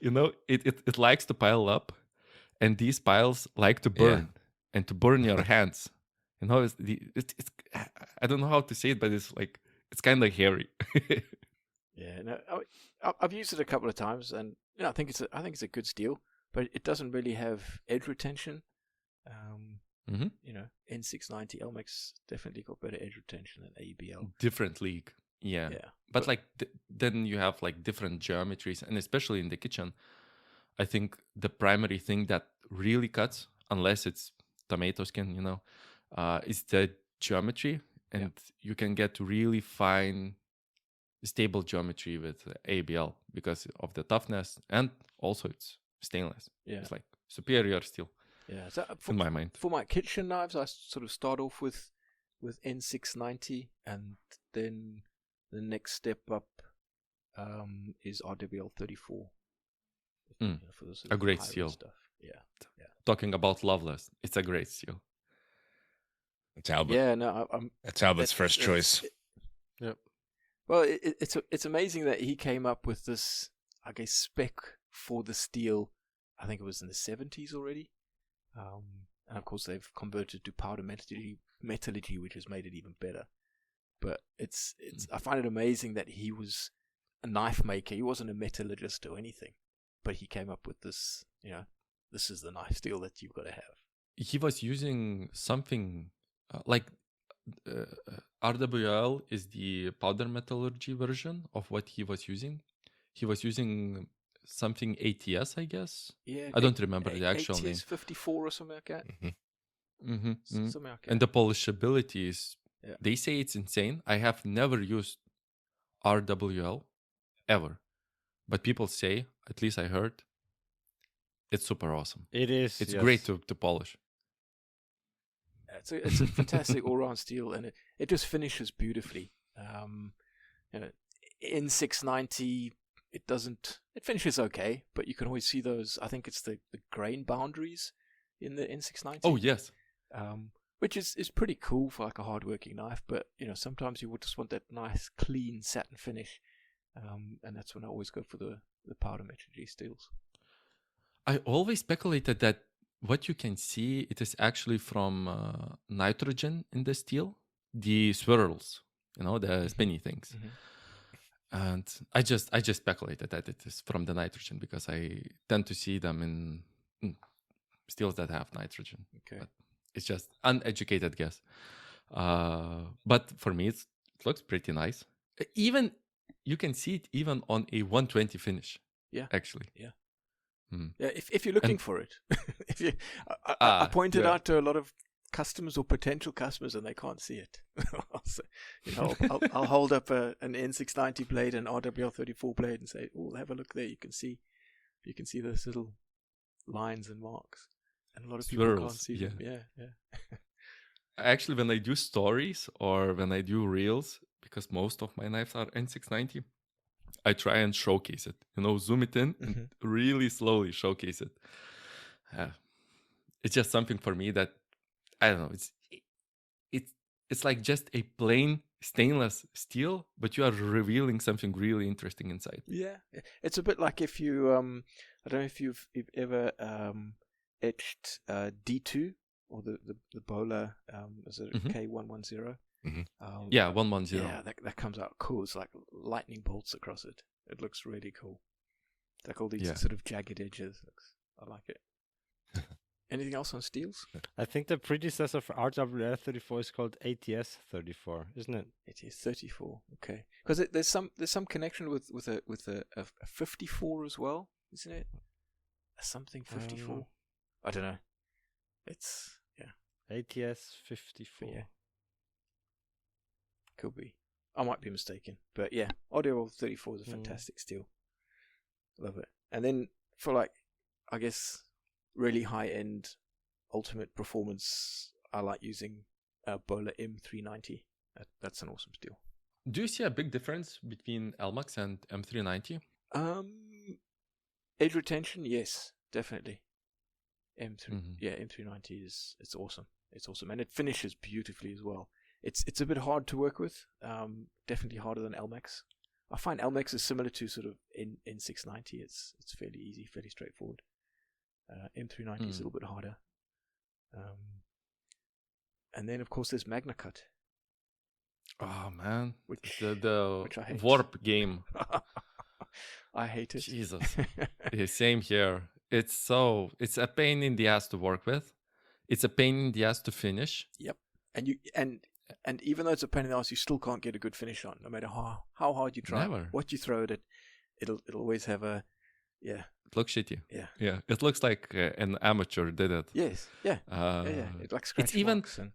You know, it likes to pile up, and these piles like to burn and to burn your hands. You know, it's I don't know how to say it, but it's like it's kind of hairy. Yeah, no, I've used it a couple of times, and I think it's a good steel, but it doesn't really have edge retention. N690 LMAX definitely got better edge retention than ABL. Different league, yeah. But like then you have like different geometries, and especially in the kitchen, I think the primary thing that really cuts, unless it's tomato skin, is the geometry, and you can get really fine, stable geometry with ABL because of the toughness, and also it's stainless. Yeah, it's like superior steel. Yeah, so in my mind. For my kitchen knives, I sort of start off with N690, and then the next step up is RWL 34. For the sort a of great higher steel. Stuff. Yeah. Talking about Loveless, it's a great steel. It's Albert. Yeah, no, that's Albert's first choice. Yep. Well, it's amazing that he came up with this, I guess, spec for the steel. I think it was in the 70s already. And of course they've converted to powder metallurgy, which has made it even better. But it's I find it amazing that he was a knife maker. He wasn't a metallurgist or anything, but he came up with this. This is the knife steel that you've got to have. He was using something like RWL is the powder metallurgy version of what he was using. He was using something ATS, I guess. Yeah, I don't remember the actual ATS name. 54 or something like that. Something like that. And the polishability is, they say it's insane. I have never used RWL ever, but people say, at least I heard, it's super awesome. It is. It's great to polish. It's a fantastic all-round steel, and it just finishes beautifully. In 690, it finishes okay, but you can always see those. I think it's the grain boundaries in the N690. Oh yes. Which is pretty cool for like a hard-working knife, but sometimes you would just want that nice clean satin finish, and that's when I always go for the powder metallurgy steels. I always speculated that what you can see, it is actually from nitrogen in the steel, the swirls, the spinny things. And I just speculated that it is from the nitrogen because I tend to see them in steels that have nitrogen. Okay. But it's just uneducated guess. But for me, it looks pretty nice. Even you can see it even on a 120 finish. Yeah. Actually. Yeah. Yeah, if you're looking for it. I pointed out to a lot of customers or potential customers, and they can't see it. I'll hold up an N690 blade and RWL34 blade and say, "Oh, have a look there. You can see those little lines and marks." And a lot of people can't see them. Yeah. Actually, when I do stories or when I do reels, because most of my knives are N690, I try and showcase it. Zoom it in and really slowly showcase it. It's just something for me that I don't know. It's like just a plain stainless steel, but you are revealing something really interesting inside. Yeah, it's a bit like if you I don't know if you've ever etched D2 or the Bola is it K110? Yeah, 110. Yeah, that comes out cool. It's like lightning bolts across it. It looks really cool. It's like all these sort of jagged edges. I like it. Anything else on steels? I think the predecessor for RWR 34 is called ATS 34, isn't it? It is 34. Okay, because there's some connection with a 54 as well, isn't it? A something 54. I don't know. It's ATS 54. Yeah. Could be. I might be mistaken, but yeah, Audio 34 is a fantastic steel. Love it. And then for like, I guess, really high end, ultimate performance, I like using Bola M390. That's an awesome steel. Do you see a big difference between LMAX and M390? Edge retention, yes, definitely. M390 it's awesome. It's awesome, and it finishes beautifully as well. It's a bit hard to work with. Definitely harder than LMAX. I find LMAX is similar to sort of N690. It's fairly easy, fairly straightforward. M390 is a little bit harder. And then of course there's MagnaCut. Oh man, Which I hate. warp game. I hate it. Jesus. Yeah, same here. It's a pain in the ass to work with. It's a pain in the ass to finish. Yep. And even though it's a pain in the ass, you still can't get a good finish on, no matter how hard you try. Never. What you throw at it, it'll always have a It looks shitty. Yeah. Yeah. It looks like an amateur did it. Yes. Yeah. Yeah. It like scratch it's even marks and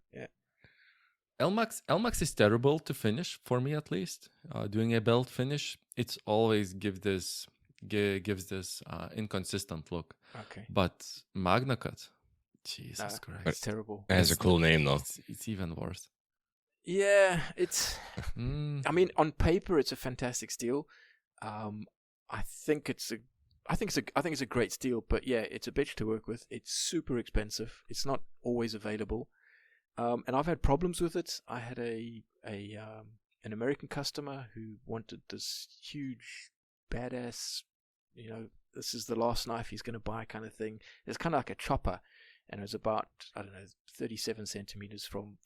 LMAX is terrible to finish for me, at least. Doing a belt finish, it's always gives this inconsistent look. Okay. But MagnaCut, Jesus Christ, it's terrible. It has a cool name though. It's even worse. Yeah, it's. I mean, on paper, it's a fantastic steel. I think it's a great steel, but yeah, it's a bitch to work with. It's super expensive. It's not always available, and I've had problems with it. I had an American customer who wanted this huge, badass, this is the last knife he's going to buy kind of thing. It's kind of like a chopper, and it was about 37 centimeters from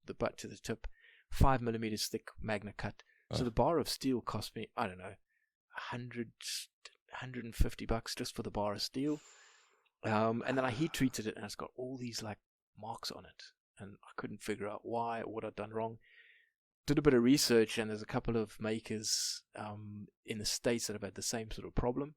the butt to the tip, 5 millimeters thick MagnaCut. So the bar of steel cost me, I don't know, $150 just for the bar of steel. And then I heat treated it, and it's got all these like marks on it, and I couldn't figure out why or what I'd done wrong. Did a bit of research, and there's a couple of makers in the States that have had the same sort of problem.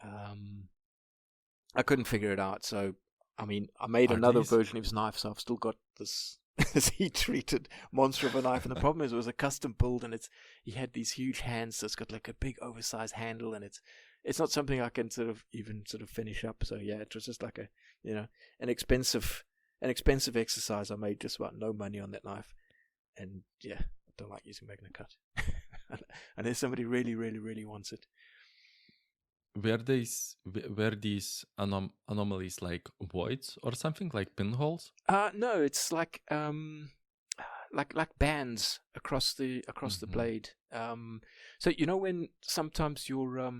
I couldn't figure it out, so I mean, I made another version of his knife, so I've still got this heat-treated monster of a knife. And the problem is, it was a custom build, and he had these huge hands, so it's got like a big, oversized handle, and it's not something I can sort of finish up. So yeah, it was just like an expensive exercise. I made just about no money on that knife, and yeah, I don't like using MagnaCut unless somebody really, really, really wants it. Were these anomalies like voids or something, like pinholes? No, it's like bands across the blade. So when sometimes your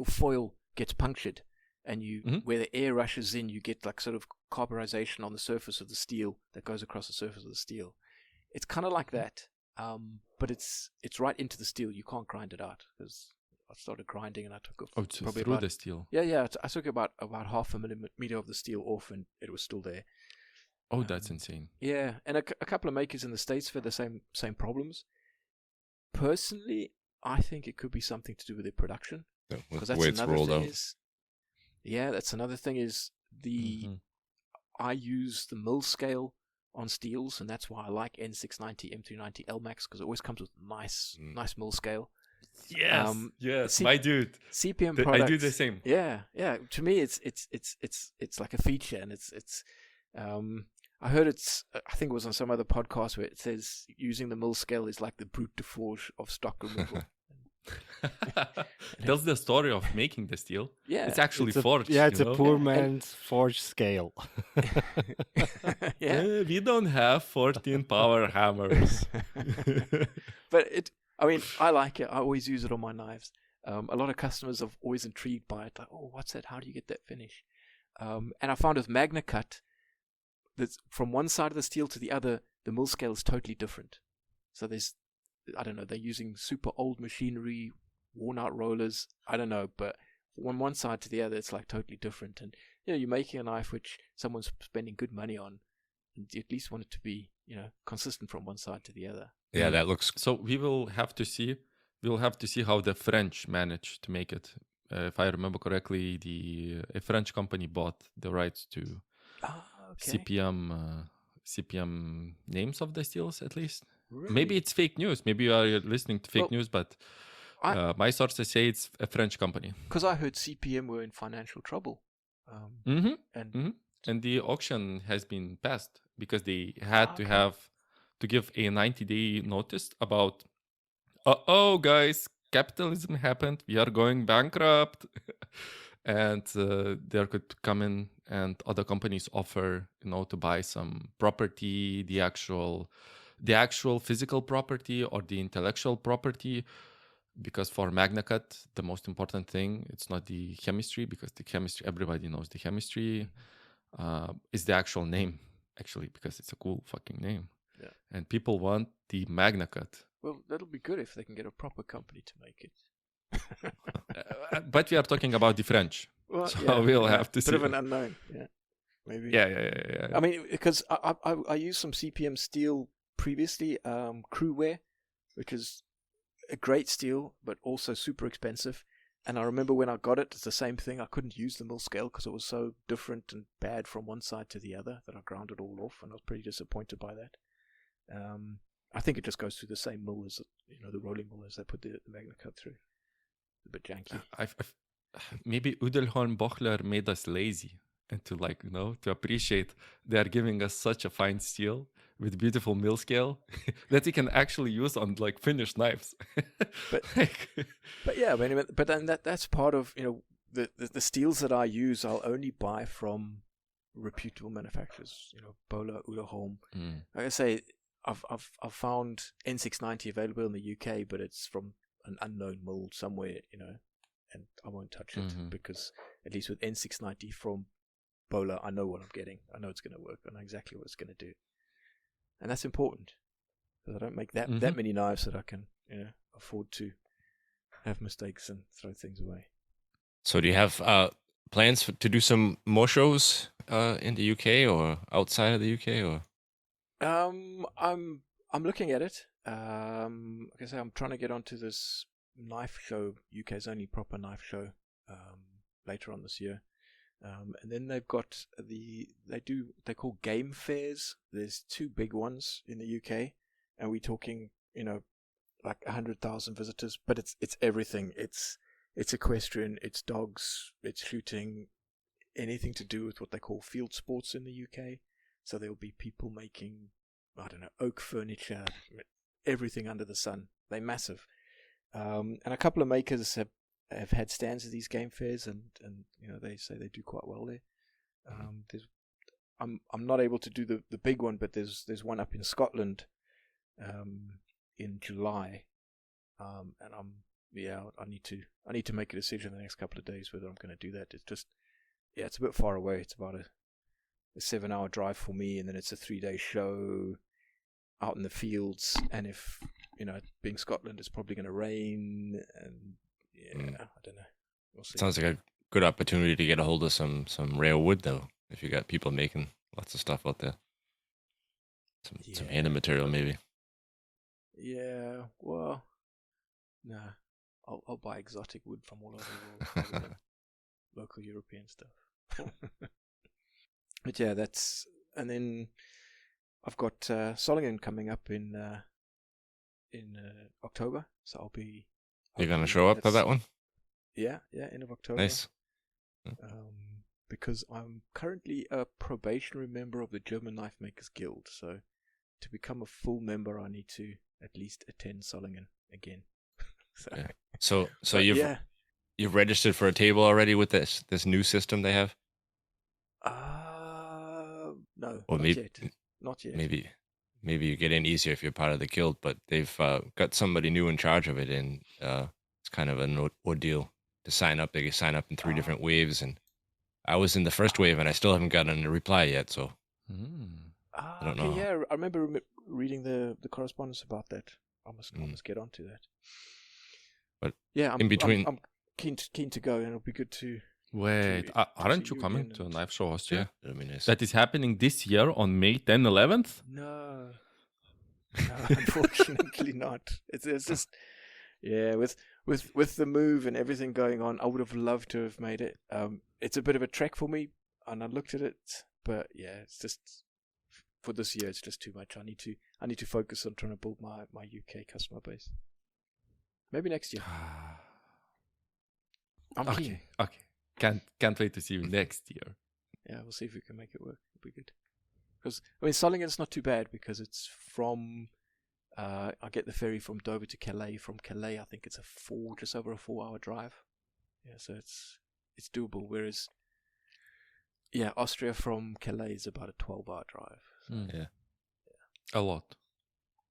foil gets punctured, and where the air rushes in, you get like sort of carburization on the surface of the steel that goes across the surface of the steel. It's kind of like that, but it's right into the steel. You can't grind it out because I started grinding, and I took probably through the steel. Yeah. I took about half a millimeter of the steel off, and it was still there. Oh, that's insane. Yeah, and a couple of makers in the States for the same problems. Personally, I think it could be something to do with their production. With the way it's rolled out. That's another thing is I use the mill scale on steels, and that's why I like N690, M390, LMAX, because it always comes with nice mill scale. Yes, yes, my dude. CPM products. I do the same. Yeah. To me, it's like a feature, and it's. I heard I think it was on some other podcast where it says using the mill scale is like the brute de forge of stock removal. Tells the story of making the steel. Yeah, it's actually forged. Yeah, it's a poor man's forge scale. Yeah, we don't have 14 power hammers. But I like it. I always use it on my knives. A lot of customers are always intrigued by it. Like, oh, what's that? How do you get that finish? And I found with MagnaCut, that from one side of the steel to the other, the mill scale is totally different. So I don't know, they're using super old machinery, worn out rollers. I don't know, but from one side to the other, it's like totally different. And you're making a knife which someone's spending good money on, and you at least want it to be, consistent from one side to the other. Yeah, that looks. So we will have to see. We'll have to see how the French managed to make it. If I remember correctly, a French company bought the rights to Okay. CPM names of the steels, at least. Really? Maybe it's fake news. Maybe you are listening to fake news, but my sources say it's a French company. Because I heard CPM were in financial trouble. And the auction has been passed because they had to give a 90-day notice about, guys, capitalism happened. We are going bankrupt. And there could come in and other companies offer, to buy some property, the actual physical property or the intellectual property. Because for MagnaCut, the most important thing, it's not the chemistry, because the chemistry, everybody knows the chemistry, is the actual name, actually, because it's a cool fucking name. Yeah. And people want the MagnaCut. Well, that'll be good if they can get a proper company to make it. But we are talking about the French. Well, so we'll have to see. Bit of an unknown, yeah. Maybe. Yeah. I mean, because I used some CPM steel previously, Crewware, which is a great steel, but also super expensive. And I remember when I got it, it's the same thing. I couldn't use the mill scale because it was so different and bad from one side to the other that I ground it all off, and I was pretty disappointed by that. I think it just goes through the same mill as the rolling mill as they put the MagnaCut through. It's a bit janky. Maybe Udelhorn Bochler made us lazy, and to appreciate they are giving us such a fine steel with beautiful mill scale that we can actually use on finished knives. But yeah, but then that's part of the steels that I use. I'll only buy from reputable manufacturers. Böhler, Uderholm. Like I say, I've found N690 available in the UK, but it's from an unknown mold somewhere, and I won't touch it because at least with N690 from Böhler, I know what I'm getting. I know it's going to work. I know exactly what it's going to do. And that's important, because I don't make that many knives that I can, afford to have mistakes and throw things away. So do you have plans to do some more shows in the UK or outside of the UK, or? I'm looking at it. Like I say, I'm trying to get onto this knife show, UK's only proper knife show, later on this year. And then they've got they call game fairs. There's two big ones in the UK, and we're talking, like 100,000 visitors. But it's everything. It's equestrian, it's dogs, it's shooting, anything to do with what they call field sports in the UK. So there'll be people making, I don't know, oak furniture, everything under the sun. They're massive, and a couple of makers have had stands at these game fairs, and they say they do quite well there. I'm not able to do the big one, but there's one up in Scotland in July, and I need to make a decision in the next couple of days whether I'm going to do that. It's just it's a bit far away. It's about a 7-hour drive for me, and then it's a 3-day show out in the fields, and if being Scotland, it's probably going to rain, and I don't know. We'll see. Sounds like a good opportunity to get a hold of some rare wood, though. If you got people making lots of stuff out there, some handed material, maybe. Yeah, well, nah. I'll buy exotic wood from all over the world, local European stuff. But yeah, and then I've got Solingen coming up in October, so I'll be. You're gonna show up for that one? Yeah, end of October. Nice. Because I'm currently a probationary member of the German Knife Makers Guild, so to become a full member, I need to at least attend Solingen again. So you've registered for a table already with this new system they have? No, or not yet. Maybe you get in easier if you're part of the guild, but they've got somebody new in charge of it, and it's kind of an ordeal to sign up. They can sign up in 3 different waves, and I was in the first wave, and I still haven't gotten a reply yet. So I don't know. Yeah, I remember reading the correspondence about that. I must get onto that. But yeah, in between, I'm keen to go, and it'll be good to Wait, to aren't see you you coming again to a and- knife show Yeah, Austria? that'd be nice. That is happening this year on May 10, 11th? No, no, unfortunately not. It's just with the move and everything going on, I would have loved to have made it. It's a bit of a trek for me, and I looked at it, but yeah, it's just for this year, it's just too much. I need to focus on trying to build my UK customer base. Maybe next year. I'm keen. Okay. Can't wait to see you next year. Yeah, we'll see if we can make it work. It'll be good. Because I mean, Solingen's not too bad because it's from. I get the ferry from Dover to Calais. From Calais, I think it's just over a 4-hour drive. Yeah, so it's doable. Whereas, yeah, Austria from Calais is about a 12-hour drive. So. Yeah. A lot.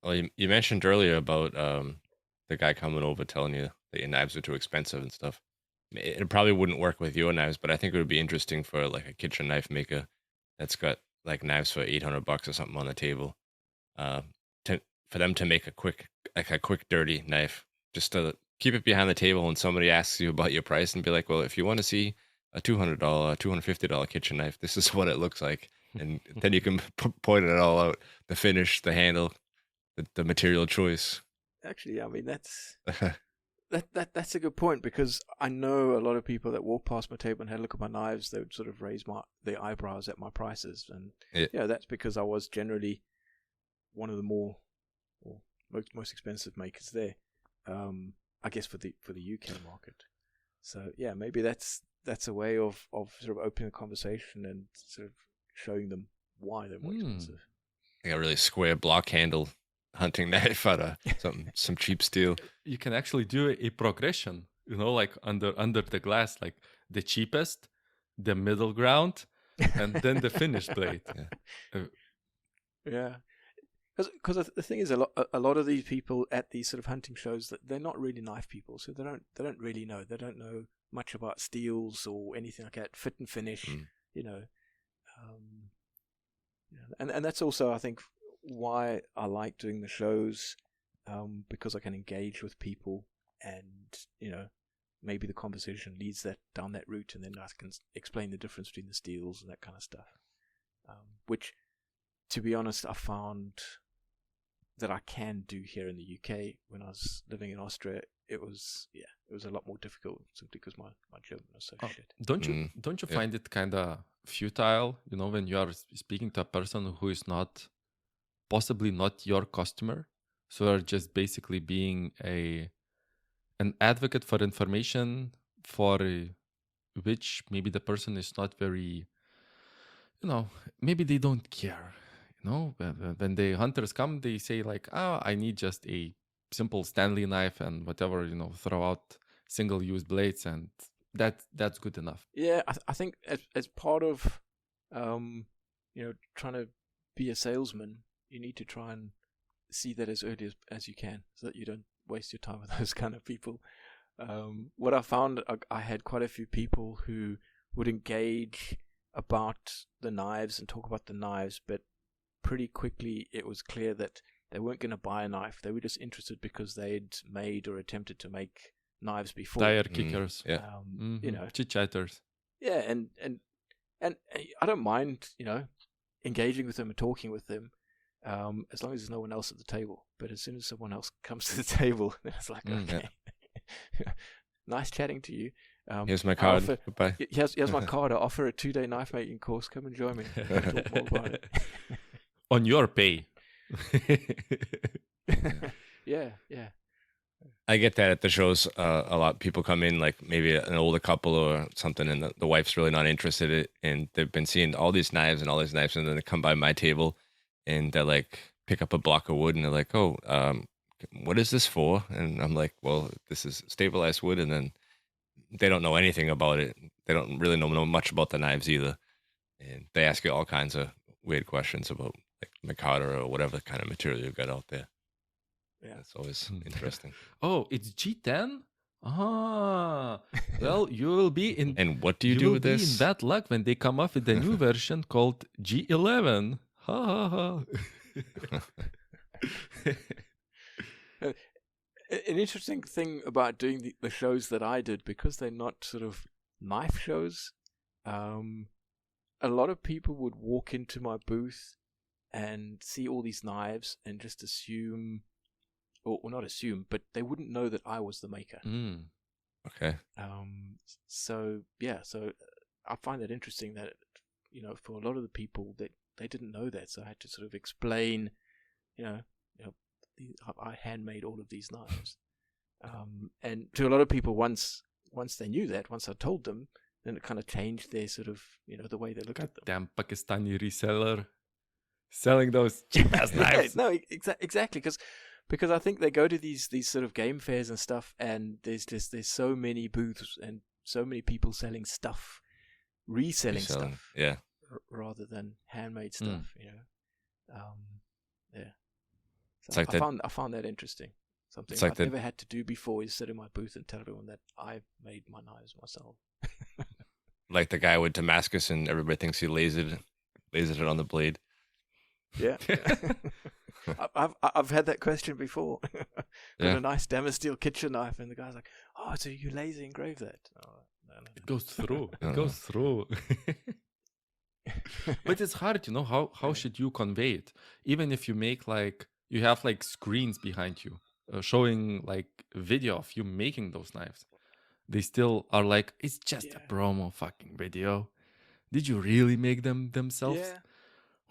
Well, you mentioned earlier about the guy coming over telling you that your knives are too expensive and stuff. It probably wouldn't work with your knives, but I think it would be interesting for like a kitchen knife maker that's got like knives for $800 or something on the table. For them to make a quick dirty knife, just to keep it behind the table when somebody asks you about your price and be like, well, if you want to see a $200, $250 kitchen knife, this is what it looks like. And then you can point it all out, the finish, the handle, the material choice. Actually, I mean, that's a good point, because I know a lot of people that walk past my table and had a look at my knives, they would sort of raise their eyebrows at my prices. And yeah, that's because I was generally one of the most expensive makers there, I guess for the UK market. So yeah, maybe that's a way of sort of opening a conversation and sort of showing them why they're more expensive. Like a really square block handle hunting knife out of some cheap steel. You can actually do a progression, like under the glass, like the cheapest, the middle ground, and then the finished blade. Yeah. Because the thing is, a lot of these people at these sort of hunting shows, that they're not really knife people, so they don't really know. They don't know much about steels or anything like that, fit and finish, and that's also, I think, why I like doing the shows, because I can engage with people, and maybe the conversation leads down that route, and then I can explain the difference between the steels and that kind of stuff, which, to be honest, I found that I can do here in the UK. When I was living in Austria, it was a lot more difficult, simply because my German was so shit. Don't you find it kind of futile, when you are speaking to a person who is possibly not your customer, so you're just basically being an advocate for information for which maybe the person is not very, maybe they don't care. When the hunters come, they say like, I need just a simple Stanley knife and whatever, throw out single-use blades, and that's good enough. Yeah, I think as part of, trying to be a salesman, you need to try and see that as early as you can, so that you don't waste your time with those kind of people. What I found, I had quite a few people who would engage about the knives and talk about the knives, but pretty quickly it was clear that they weren't going to buy a knife. They were just interested because they'd made or attempted to make knives before. Tire kickers, chit-chatters. Yeah, and I don't mind, engaging with them and talking with them, as long as there's no one else at the table. But as soon as someone else comes to the table, then it's like, okay, nice chatting to you. Here's my card. Goodbye. Here's my card. I offer a 2-day knife making course. Come and join me. We'll talk more about it. On your pay. Yeah. I get that at the shows a lot. People come in, like maybe an older couple or something, and the wife's really not interested in it, and they've been seeing all these knives, and then they come by my table, and they're like, pick up a block of wood, and they're like, oh, what is this for? And I'm like, well, this is stabilized wood, and then they don't know anything about it. They don't really know much about the knives either, and they ask you all kinds of weird questions about like micarta or whatever kind of material you've got out there. Yeah, it's always interesting. Oh, it's G10? Well, you will be in. And what do you do with this? You will be in bad luck when they come up with a new version called G11. Ha ha ha. An interesting thing about doing the shows that I did, because they're not sort of knife shows, a lot of people would walk into my booth and see all these knives and just assume, or not assume, but they wouldn't know that I was the maker. Okay. So I find that interesting that, for a lot of the people that they didn't know that, so I had to sort of explain, I handmade all of these knives, and to a lot of people, once they knew that, once I told them, then it kind of changed their sort of, the way they look at them. Damn Pakistani reseller selling those cheap ass knives. No, exactly, because I think they go to these sort of game fairs and stuff, and there's so many booths and so many people selling stuff, reselling stuff, yeah, rather than handmade stuff. Yeah. So It's like I found that interesting. Something it's like I've never had to do before is sit in my booth and tell everyone that I made my knives myself. like the guy with Damascus, and everybody thinks he lasered it on the blade. Yeah. I've had that question before. Got a nice Damascus kitchen knife, and the guy's like, "Oh, so you laser engrave that?" Oh, no. It goes through. Uh-huh. It goes through. But it's hard, how should you convey it? Even if you make you have screens behind you showing video of you making those knives. They still are it's just a promo fucking video. Did you really make them themselves? Yeah.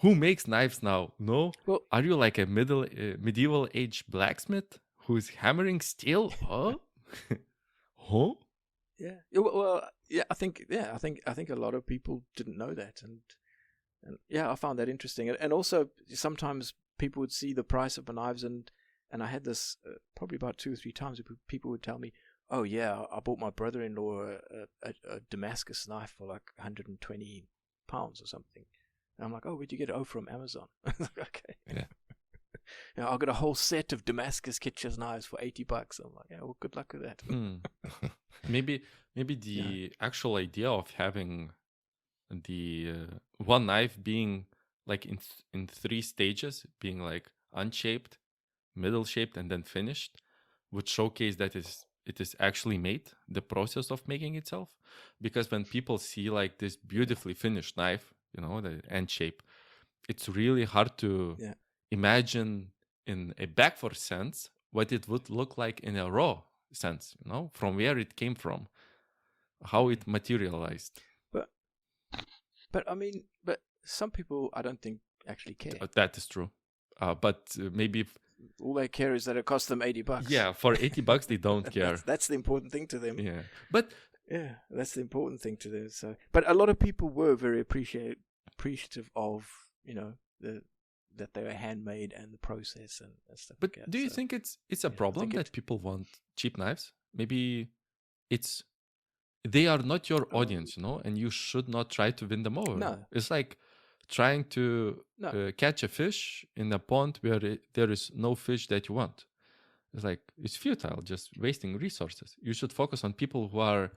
Who makes knives now? No? Well, Are you like a medieval age blacksmith who's hammering steel? Huh? Huh? yeah. Well, yeah. I think a lot of people didn't know that, and yeah, I found that interesting. And also, sometimes people would see the price of my knives, and I had this probably about 2 or 3 times. People would tell me, "Oh yeah, I bought my brother-in-law a Damascus knife for like £120 or something." And I'm like, "Oh, where'd you get it?" "Oh, from Amazon." Okay. Yeah. I got a whole set of Damascus kitchen knives for $80. I'm like, "Yeah, well, good luck with that." Maybe the actual idea of having the one knife being in 3 stages, being unshaped, middle shaped, and then finished, would showcase that it is actually made, the process of making itself. Because when people see this beautifully finished knife, the end shape, it's really hard to imagine in a backwards sense what it would look like in a raw sense, from where it came from, how it materialized. But I mean, some people, I don't think, actually care. That is true. But maybe all they care is that it cost them $80. Yeah, for $80 they don't care. That's the important thing to them. Yeah, but yeah, that's the important thing to them. So, but a lot of people were very appreciative of that they were handmade and the process and stuff. But like that. do you think it's a problem that people want cheap knives? Maybe they are not your audience, and you should not try to win them over. No. It's like trying to catch a fish in a pond where there is no fish that you want. It's futile, just wasting resources. You should focus on people who are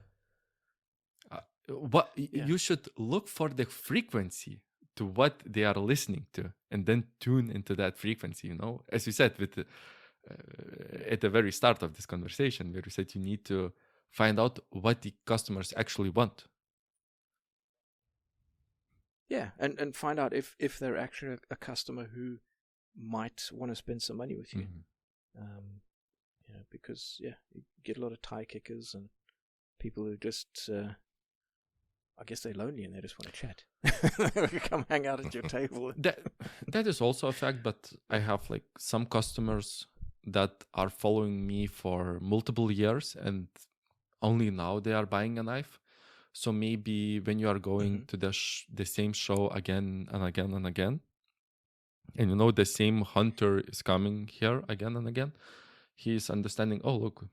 you should look for the frequency to what they are listening to, and then tune into that frequency. As you said with at the very start of this conversation, where you said you need to find out what the customers actually want. Yeah, and find out if they're actually a customer who might want to spend some money with you. Mm-hmm. Because you get a lot of tie kickers and people who just, I guess they're lonely and they just want to chat. Come hang out at your table. That is also a fact, but I have some customers that are following me for multiple years, and only now they are buying a knife. So maybe when you are going to the same show again and again and again, and the same hunter is coming here again and again, he's understanding, oh, look,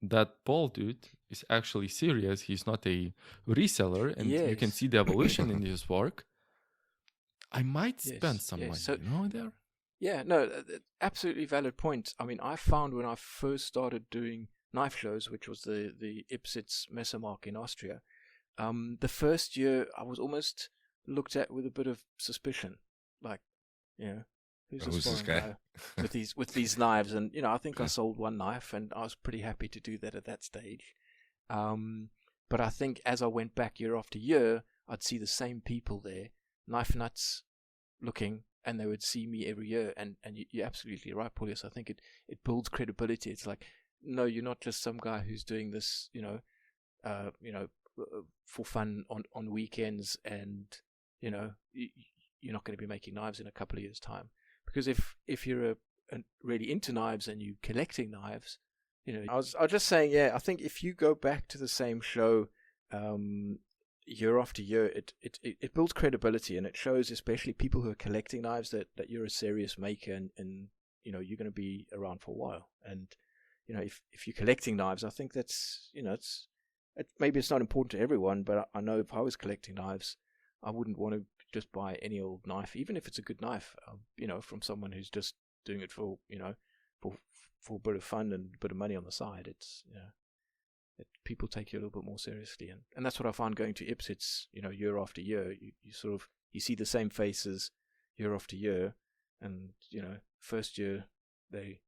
that Paul dude is actually serious. He's not a reseller, and you can see the evolution in his work. I might spend some money, there. Yeah, no, absolutely valid point. I mean, I found when I first started doing knife shows, which was the Ipsitz Messermark in Austria, the first year I was almost looked at with a bit of suspicion, who's this guy with these knives? And I think I sold one knife, and I was pretty happy to do that at that stage. But I think as I went back year after year, I'd see the same people there, knife nuts looking, and they would see me every year. And you're absolutely right, Paulius. I think it builds credibility. It's like, no, you're not just some guy who's doing this, for fun on weekends, and you're not going to be making knives in a couple of years' time. Because if you're really into knives and you're collecting knives, I was just saying, I think if you go back to the same show year after year, it builds credibility, and it shows, especially people who are collecting knives, that you're a serious maker, and you're going to be around for a while. And if you're collecting knives, I think that's maybe it's not important to everyone, but I know if I was collecting knives, I wouldn't want to just buy any old knife, even if it's a good knife, from someone who's just doing it for a bit of fun and a bit of money on the side. It's people take you a little bit more seriously, and that's what I find going to IPS. It's year after year, you see the same faces year after year, and first year they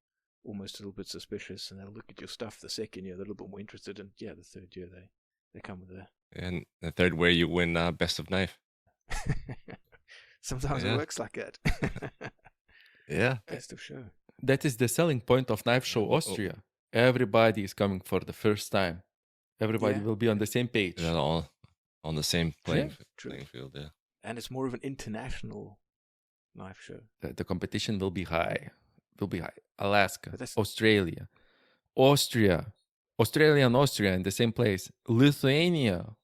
almost a little bit suspicious, and they'll look at your stuff. The second year they're a little bit more interested, and the third year they come with a. And the third way you win best of knife. Sometimes it works like that. Yeah. Best of show. That is the selling point of Knife Show Austria. Everybody is coming for the first time. Everybody will be on the same page. They're all on the same playing field, yeah. And it's more of an international knife show. The competition will be high. Alaska, Australia, Austria, Australia and Austria in the same place. Lithuania,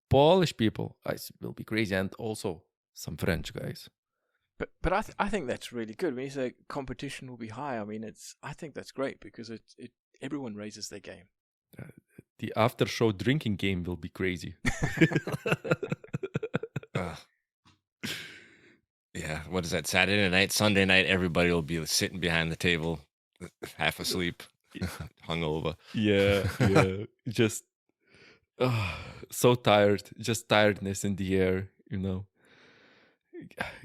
Polish people. It will be crazy. And also some French guys. But I think that's really good. When you say competition will be high, I mean, I think that's great, because everyone raises their game. The after show drinking game will be crazy. Yeah, what is that? Saturday night, Sunday night, everybody will be sitting behind the table, half asleep, hungover. Yeah. Just so tired. Just tiredness in the air,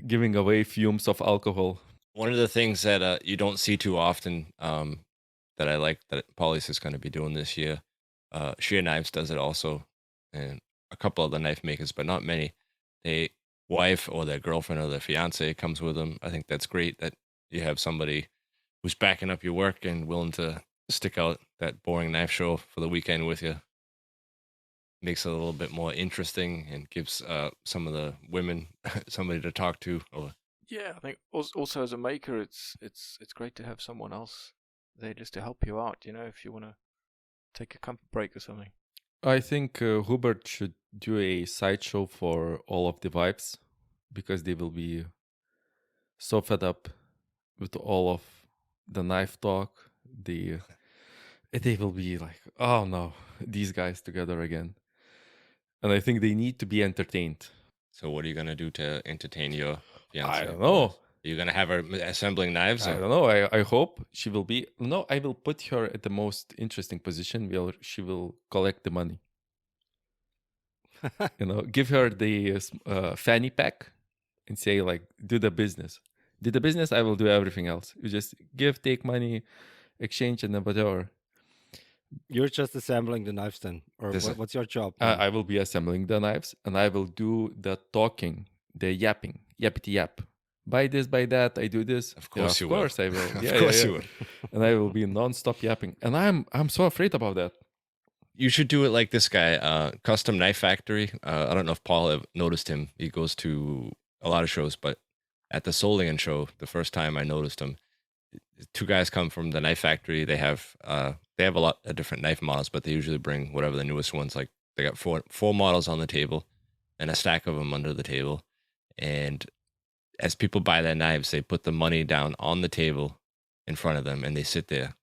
giving away fumes of alcohol. One of the things that you don't see too often, that I like that Paulus is going to be doing this year, Sheer Knives does it also, and a couple of the knife makers, but not many. They wife or their girlfriend or their fiance comes with them. I think that's great that you have somebody who's backing up your work and willing to stick out that boring knife show for the weekend with you. Makes it a little bit more interesting and gives some of the women somebody to talk to. Yeah, I think also as a maker, it's great to have someone else there just to help you out. If you want to take a comfort break or something. I think Hubert should do a sideshow for all of the vibes, because they will be so fed up with all of the knife talk. They will be like, oh no, these guys together again. And I think they need to be entertained. So what are you going to do to entertain your fiance? I don't know. Are you going to have her assembling knives? I don't know. I hope she will be. No, I will put her at the most interesting position where she will collect the money. Give her the fanny pack and say, like, do the business. Do the business, I will do everything else. You just take money, exchange, and then whatever. You're just assembling the knives then? Or what's your job? I will be assembling the knives, and I will do the talking, the yapping, yappity yap. Buy this, buy that, I do this. Of course you will. Of course I will. Of course you will. And I will be non-stop yapping. And I'm so afraid about that. You should do it like this guy, Custom Knife Factory. I don't know if Paul have noticed him. He goes to a lot of shows, but at the Solingen show, the first time I noticed him, two guys come from the Knife Factory. They have a lot of different knife models, but they usually bring whatever the newest ones. Like they got four models on the table and a stack of them under the table. And as people buy their knives, they put the money down on the table in front of them, and they sit there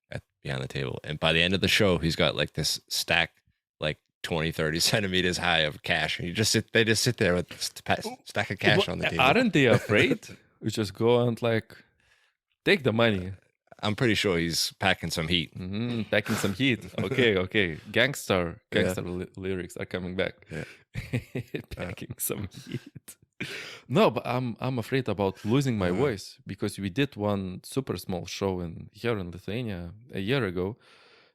behind the table. And by the end of the show, he's got like this stack, like 20, 30 centimeters high of cash. And they just sit there with a stack of cash on the table. Aren't they afraid? We just go and like take the money. I'm pretty sure he's packing some heat. Mm-hmm, packing some heat. Okay. Gangster lyrics are coming back. Yeah. Packing some heat. No, but I'm afraid about losing my voice, because we did one super small show here in Lithuania a year ago,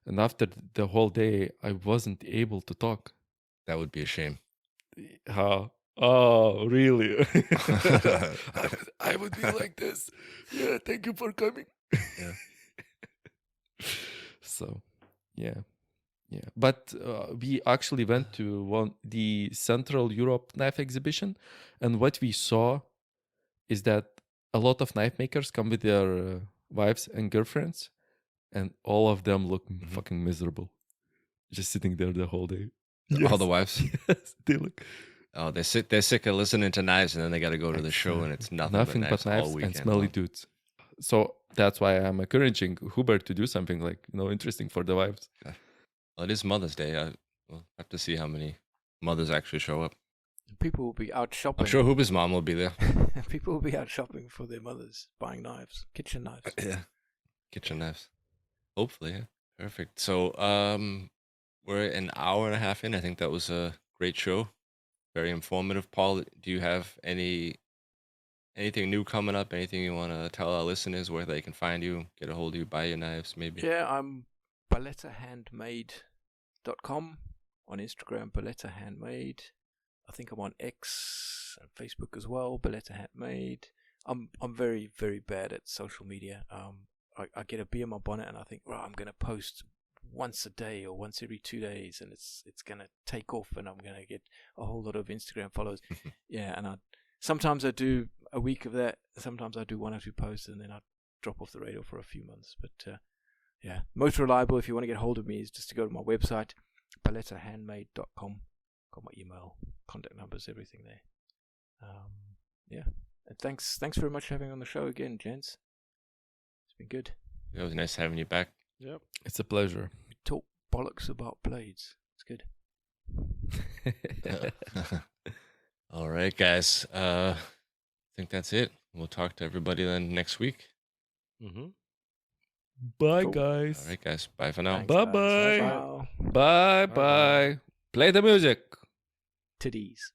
and after the whole day I wasn't able to talk. That would be a shame. How? Oh, really? I would be like this. Yeah, thank you for coming. Yeah. So, yeah. But we actually went to the Central Europe knife exhibition, and what we saw is that a lot of knife makers come with their wives and girlfriends, and all of them look fucking miserable, just sitting there the whole day. All the wives. Yes, they look Oh, they're sick of listening to knives, and then they got to go to the show, and it's nothing but knives all weekend and smelly long. dudes. So that's why I'm encouraging Hubert to do something like interesting for the wives. Well, it is Mother's Day. We'll have to see how many mothers actually show up. People will be out shopping. I'm sure Huber's mom will be there. People will be out shopping for their mothers, buying knives, kitchen knives. Yeah, kitchen knives. Hopefully, yeah. Perfect. So, we're an hour and a half in. I think that was a great show. Very informative. Paul, do you have anything new coming up? Anything you want to tell our listeners where they can find you, get a hold of you, buy your knives, maybe? Yeah, I'm baletahandmade.com on Instagram, Baleta Handmade. I think I'm on X and Facebook as well, Baleta Handmade. I'm very, very bad at social media. I get a bee in my bonnet and I think, right, I'm going to post once a day or once every 2 days, and it's going to take off, and I'm going to get a whole lot of Instagram followers. Yeah, and sometimes I do a week of that. Sometimes I do 1 or 2 posts, and then I drop off the radar for a few months. But yeah, most reliable if you want to get hold of me is just to go to my website, baletahandmade.com. Got my email, contact numbers, everything there. Yeah, and thanks very much for having me on the show again, gents. It's been good. It was nice having you back. Yep. It's a pleasure. We talk bollocks about blades. It's good. All right, guys. I think that's it. We'll talk to everybody then next week. Mm-hmm. Bye, Cool. guys. All right, guys. Bye for now. Thanks, guys. Bye-bye. Ciao. Bye. Bye-bye. Play the music. Titties.